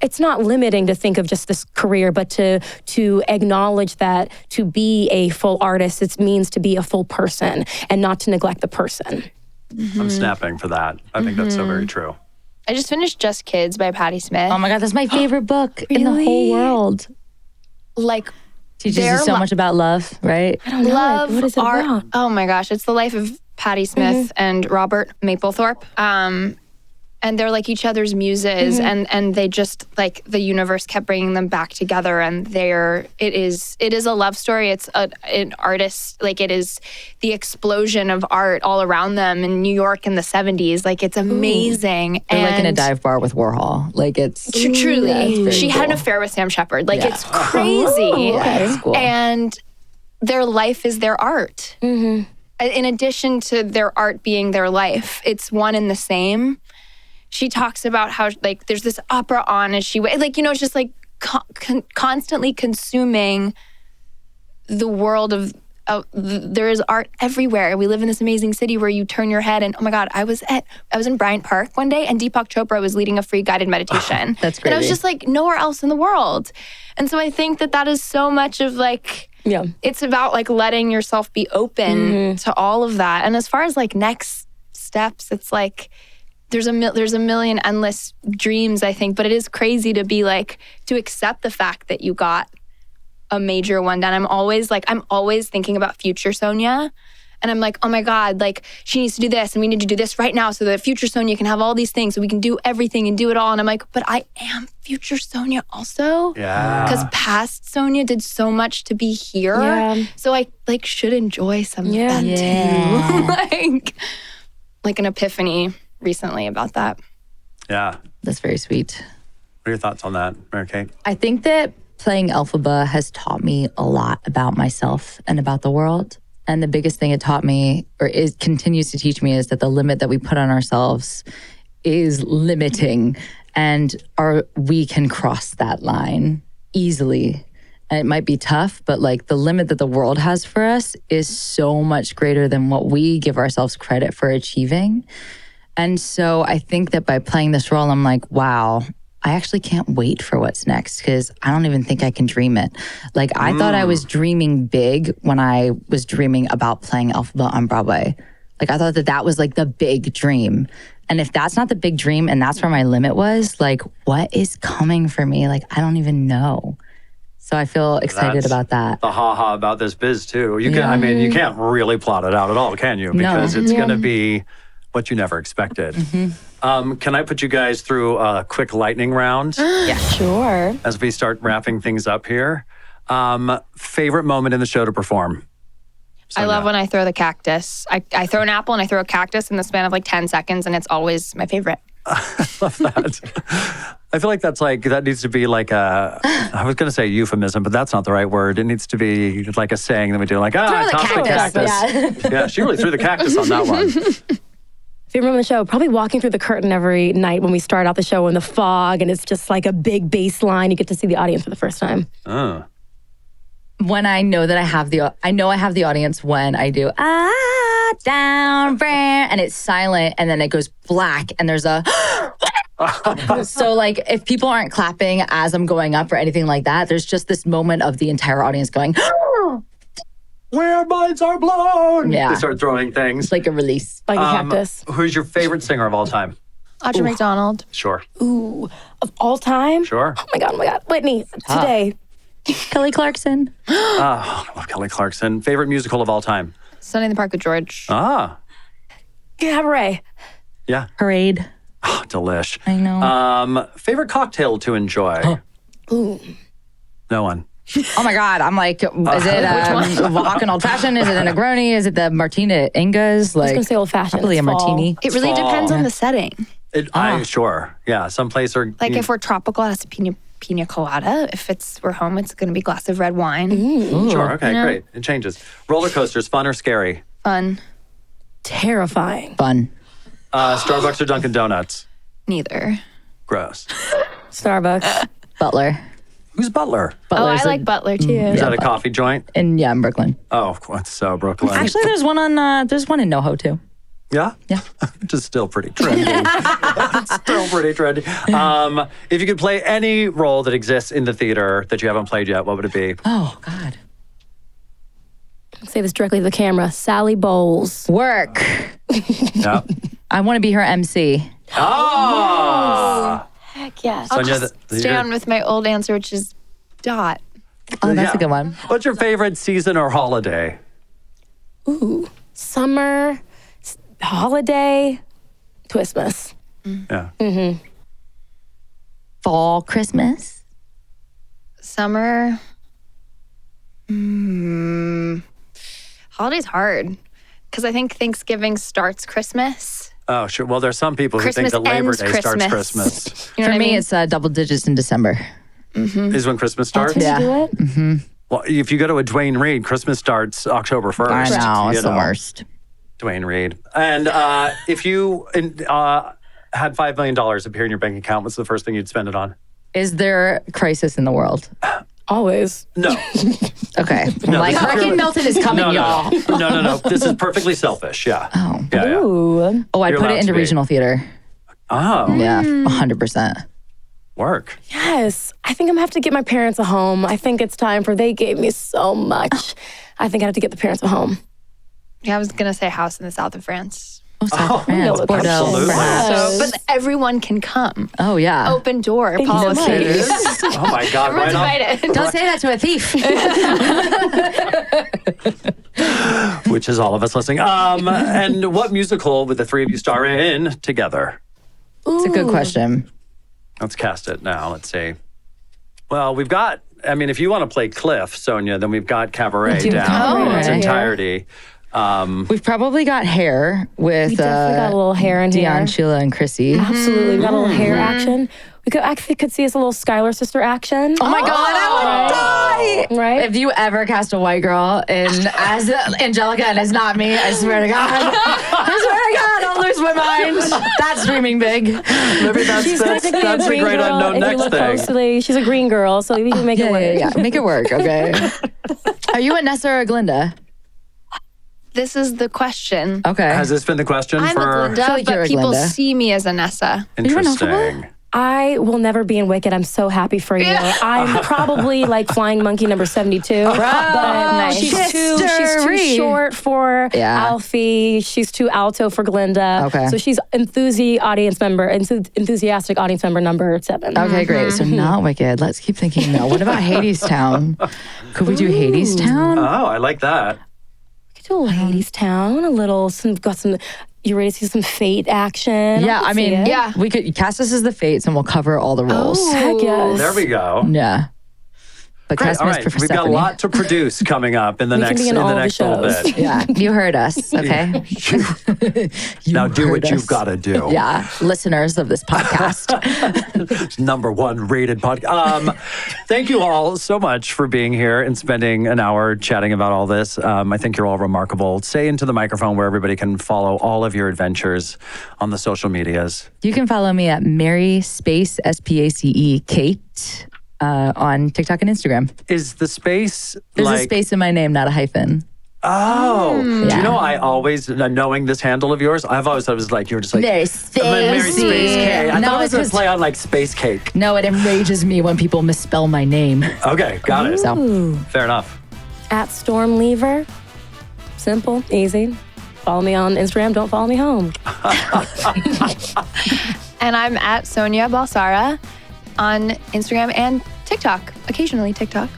it's not limiting to think of just this career, but to acknowledge that to be a full artist, it means to be a full person and not to neglect the person. I'm snapping for that. I think that's so very true. I just finished Just Kids by Patti Smith. Oh my God, that's my favorite book in the whole world. Like, teaches you so much about love, right? I don't know. Love, what is it art. about? Oh my gosh, it's the life of Patti Smith and Robert Mapplethorpe. And they're like each other's muses, and they just, like, the universe kept bringing them back together. And it is a love story. It's an artist, like, it is the explosion of art all around them in New York in the 70s. Like, it's amazing. They're like in a dive bar with Warhol. Like, it's truly. She had an affair with Sam Shepard. Like, it's crazy. That's cool. And their life is their art. In addition to their art being their life, it's one and the same. She talks about how, like, there's this opera on as she, like, it's just like constantly consuming the world of there is art everywhere. We live in this amazing city where you turn your head and, oh my God, I was in Bryant Park one day and Deepak Chopra was leading a free guided meditation. That's crazy. And I was just like, nowhere else in the world. And so I think that is so much of, like, it's about, like, letting yourself be open to all of that. And as far as, like, next steps, it's like, there's a million endless dreams, I think, but it is crazy to be, like, to accept the fact that you got a major one done. I'm always thinking about future Sonya, and I'm like, oh my God, like, she needs to do this, and we need to do this right now so that future Sonya can have all these things, so we can do everything and do it all. And I'm like, but I am future Sonya also, because past Sonya did so much to be here, so I, like, should enjoy some of that too. like an epiphany recently about that. Yeah. That's very sweet. What are your thoughts on that, Mary Kate? I think that playing Elphaba has taught me a lot about myself and about the world. And the biggest thing it taught me, or it continues to teach me, is that the limit that we put on ourselves is limiting. And we can cross that line easily. And it might be tough, but, like, the limit that the world has for us is so much greater than what we give ourselves credit for achieving. And so I think that by playing this role, I'm like, wow, I actually can't wait for what's next, because I don't even think I can dream it. Like, I thought I was dreaming big when I was dreaming about playing Elphaba on Broadway. Like, I thought that was, like, the big dream. And if that's not the big dream and that's where my limit was, like, what is coming for me? Like, I don't even know. So I feel excited about that. The ha-ha about this biz, too. You can't really plot it out at all, can you? Because it's going to be what you never expected. Can I put you guys through a quick lightning round? Yeah, sure. As we start wrapping things up here. Favorite moment in the show to perform? Sonya. I love when I throw the cactus. I throw an apple and I throw a cactus in the span of, like, 10 seconds, and it's always my favorite. I love that. I feel like that needs to be like I was going to say euphemism, but that's not the right word. It needs to be like a saying that we do, like, toss the cactus. Yeah, she really threw the cactus on that one. Favorite moment of the show, probably walking through the curtain every night when we start out the show in the fog, and it's just like a big bass line. You get to see the audience for the first time. When I know that I have the audience when I do down, and it's silent, and then it goes black, and there's a so, like, if people aren't clapping as I'm going up or anything like that, there's just this moment of the entire audience going, where minds are blown. Yeah. They start throwing things. It's like a release. Like a cactus. Who's your favorite singer of all time? Audra McDonald. Sure. Ooh, of all time? Sure. Oh my God. Whitney, today. Kelly Clarkson. I love Kelly Clarkson. Favorite musical of all time? Sunday in the Park with George. Cabaret. Yeah. Parade. Oh, delish. I know. Favorite cocktail to enjoy? Ooh. No one. Oh my God. I'm like, is it walking old fashioned? Is it a Negroni? Is it the Martina Ingas? I was going to say old fashioned. Probably a martini. It really depends on the setting. Sure. Yeah. Some place are Like if we're tropical, it's a pina colada. If we're home, it's going to be a glass of red wine. Sure. Okay, great. It changes. Roller coasters, fun or scary? Fun. Terrifying. Fun. Starbucks or Dunkin' Donuts? Neither. Gross. Starbucks. Butler. Who's Butler? Butler's I like Butler too. Is that a coffee joint? in Brooklyn. Oh, of course. So Brooklyn. Actually, there's one in NoHo too. Yeah? Yeah. Which is still pretty trendy. Still pretty trendy. If you could play any role that exists in the theater that you haven't played yet, what would it be? Oh God. Say this directly to the camera. Sally Bowles. Work. Yeah. I want to be her MC. Oh! Heck yes. I'll Sonya, just stay on with my old answer, which is Dot. Oh, that's Yeah. a good one. What's your favorite season or holiday? Ooh. Summer. Holiday. Twistmas. Yeah. Fall, Christmas. Summer. Holiday's hard because I think Thanksgiving starts Christmas. Oh, sure. Well, there's some people who think Christmas that Labor ends Day starts Christmas. Christmas. You know For what I me, mean? it's double digits in December. Is when Christmas starts? That's when Yeah. you do it? Well, if you go to a Dwayne Reed, Christmas starts October 1st. I know, you it's the worst. Dwayne Reed. And if you had $5 million appear in your bank account, what's the first thing you'd spend it on? Is there a crisis in the world? Always. No. Okay. No, like this is Hurricane purely- Milton is coming, y'all. No. This is perfectly selfish. Yeah. Oh. Yeah. Ooh. Oh, I'd You're put allowed it into to be. regional theater. Oh, Yeah, 100%. work. Yes. I think I'm going to have to get my parents a home. I think it's time they gave me so much. I think I have to get the parents a home. Yeah, I was gonna say house in the south of France. Oh, South France, yeah, Bordeaux, absolutely. perhaps. Yes. But everyone can come. Oh, yeah. Open door you so policy. much. It is. Oh my God! Everyone's Right invited. Don't say that to a thief. off, which is all of us listening. And what musical would the three of you star in together? It's a good question. Let's cast it now. Let's see. Well, we've got. I mean, if you want to play Cliff, Sonia, then we've got Cabaret do down Cabaret. in its Yeah. entirety. We've probably got hair with We definitely got a little hair in Dion, here. Sheila, and Chrissy. Absolutely. We got a little hair action. I could see us a little Skylar sister action. Oh my God, I would die! Right? If you ever cast a white girl as Angelica and it's not me, I swear to God. I'll lose my mind. That's dreaming big. Maybe that's technically the green great girl. unknown If you next look thing. closely, she's a green girl, so we can make it work. Yeah. Make it work, okay? Are you a Nessa or a Glinda? This is the question. Okay. Has this been the question I'm for? a Glinda, like you're a but people Glinda. see me as a Nessa. you an Interesting. Elphaba? I will never be in Wicked. I'm so happy for you. I'm probably like Flying Monkey number 72. But she's too short for Alfie. She's too alto for Glinda. Okay. So she's enthusiastic audience member number 7. Okay, great. So not Wicked. Let's keep thinking now. What about Hadestown? Could we do Hadestown? Oh, I like that. We could do a little Hadestown, you ready to see some Fate action? Yeah, I mean, Yeah. we could cast us as the Fates and we'll cover all the roles. Heck yes. There we go. Yeah. But Great. cast All me as right, Persephone. we've got a lot to produce coming up in the We can next be in in the all the next little shows. bit. Yeah, you heard us, okay? Now do heard what us. you've got to do. Yeah, listeners of this podcast. #1 rated podcast. Thank you all so much for being here and spending an hour chatting about all this. I think you're all remarkable. Say into the microphone where everybody can follow all of your adventures on the social medias. You can follow me at Mary Space SPACE Kate on TikTok and Instagram. Is the space There's like a space in my name, not a hyphen. Oh, do Yeah. you know? I always, knowing this handle of yours, I've always thought it was like you were just like Mary Mary Space K. I No, thought it it's was a just- play on like space cake. No, it enrages me when people misspell my name. Okay, got it. So Fair enough. At Stormlever. Simple, easy. Follow me on Instagram. Don't follow me home. And I'm at Sonya Balsara on Instagram and TikTok, occasionally TikTok.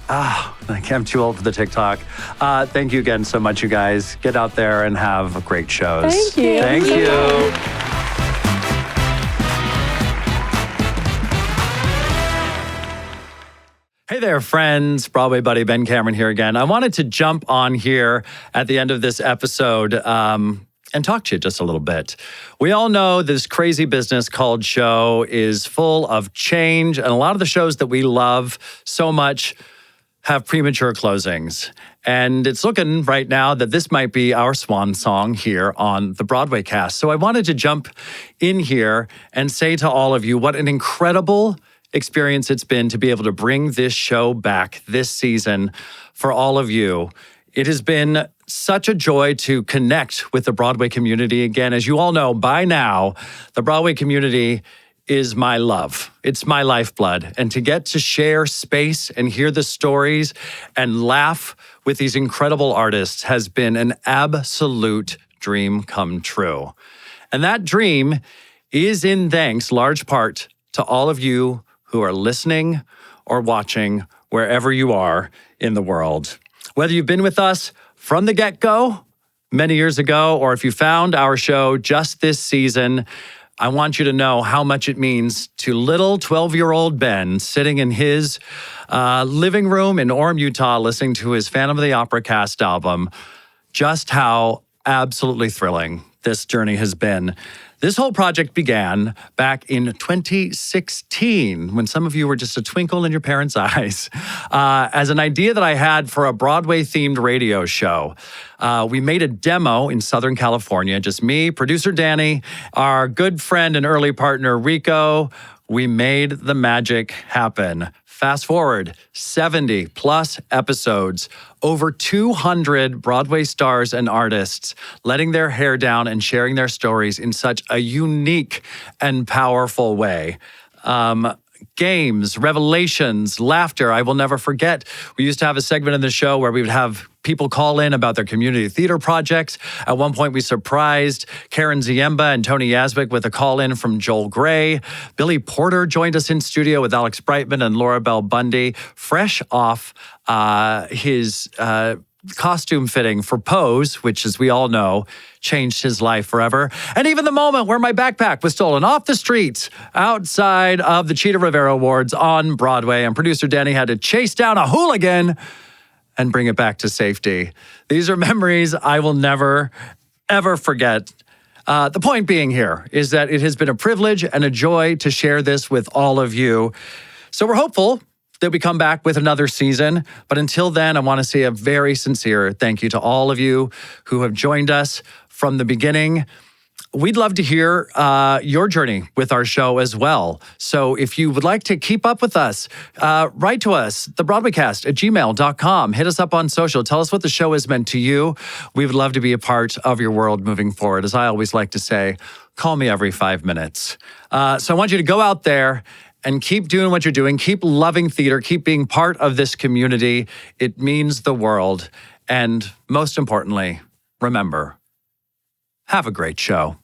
I'm too old for the TikTok. Thank you again so much, you guys. Get out there and have great shows. Thank you. Thank you. Hey there, friends. Broadway buddy Ben Cameron here again. I wanted to jump on here at the end of this episode and talk to you just a little bit. We all know this crazy business called show is full of change, and a lot of the shows that we love so much have premature closings. And it's looking right now that this might be our swan song here on the Broadway Cast. So I wanted to jump in here and say to all of you what an incredible experience it's been to be able to bring this show back this season for all of you. It has been such a joy to connect with the Broadway community again. As you all know by now, the Broadway community is my love. It's my lifeblood. And to get to share space and hear the stories and laugh with these incredible artists has been an absolute dream come true. And that dream is in thanks, large part, to all of you who are listening or watching wherever you are in the world. Whether you've been with us from the get-go many years ago, or if you found our show just this season, I want you to know how much it means to little 12-year-old Ben sitting in his living room in Orem, Utah, listening to his Phantom of the Opera cast album, just how absolutely thrilling this journey has been. This whole project began back in 2016, when some of you were just a twinkle in your parents' eyes, as an idea that I had for a Broadway-themed radio show. We made a demo in Southern California, just me, producer Danny, our good friend and early partner Rico. We made the magic happen. Fast forward 70 plus episodes, over 200 Broadway stars and artists letting their hair down and sharing their stories in such a unique and powerful way. Games, revelations, laughter. I will never forget. We used to have a segment in the show where we would have people call in about their community theater projects. At one point, we surprised Karen Ziemba and Tony Yazbek with a call in from Joel Gray. Billy Porter joined us in studio with Alex Brightman and Laura Bell Bundy, fresh off his costume fitting for Pose, which, as we all know, changed his life forever. And even the moment where my backpack was stolen off the streets outside of the Cheetah Rivera Awards on Broadway, and producer Danny had to chase down a hooligan and bring it back to safety. These are memories I will never, ever forget. The point being here is that it has been a privilege and a joy to share this with all of you. So we're hopeful that we come back with another season. But until then, I want to say a very sincere thank you to all of you who have joined us from the beginning. We'd love to hear your journey with our show as well. So if you would like to keep up with us, write to us, thebroadwaycast@gmail.com. Hit us up on social. Tell us what the show has meant to you. We would love to be a part of your world moving forward. As I always like to say, call me every 5 minutes. So I want you to go out there and keep doing what you're doing. Keep loving theater. Keep being part of this community. It means the world. And most importantly, remember, have a great show.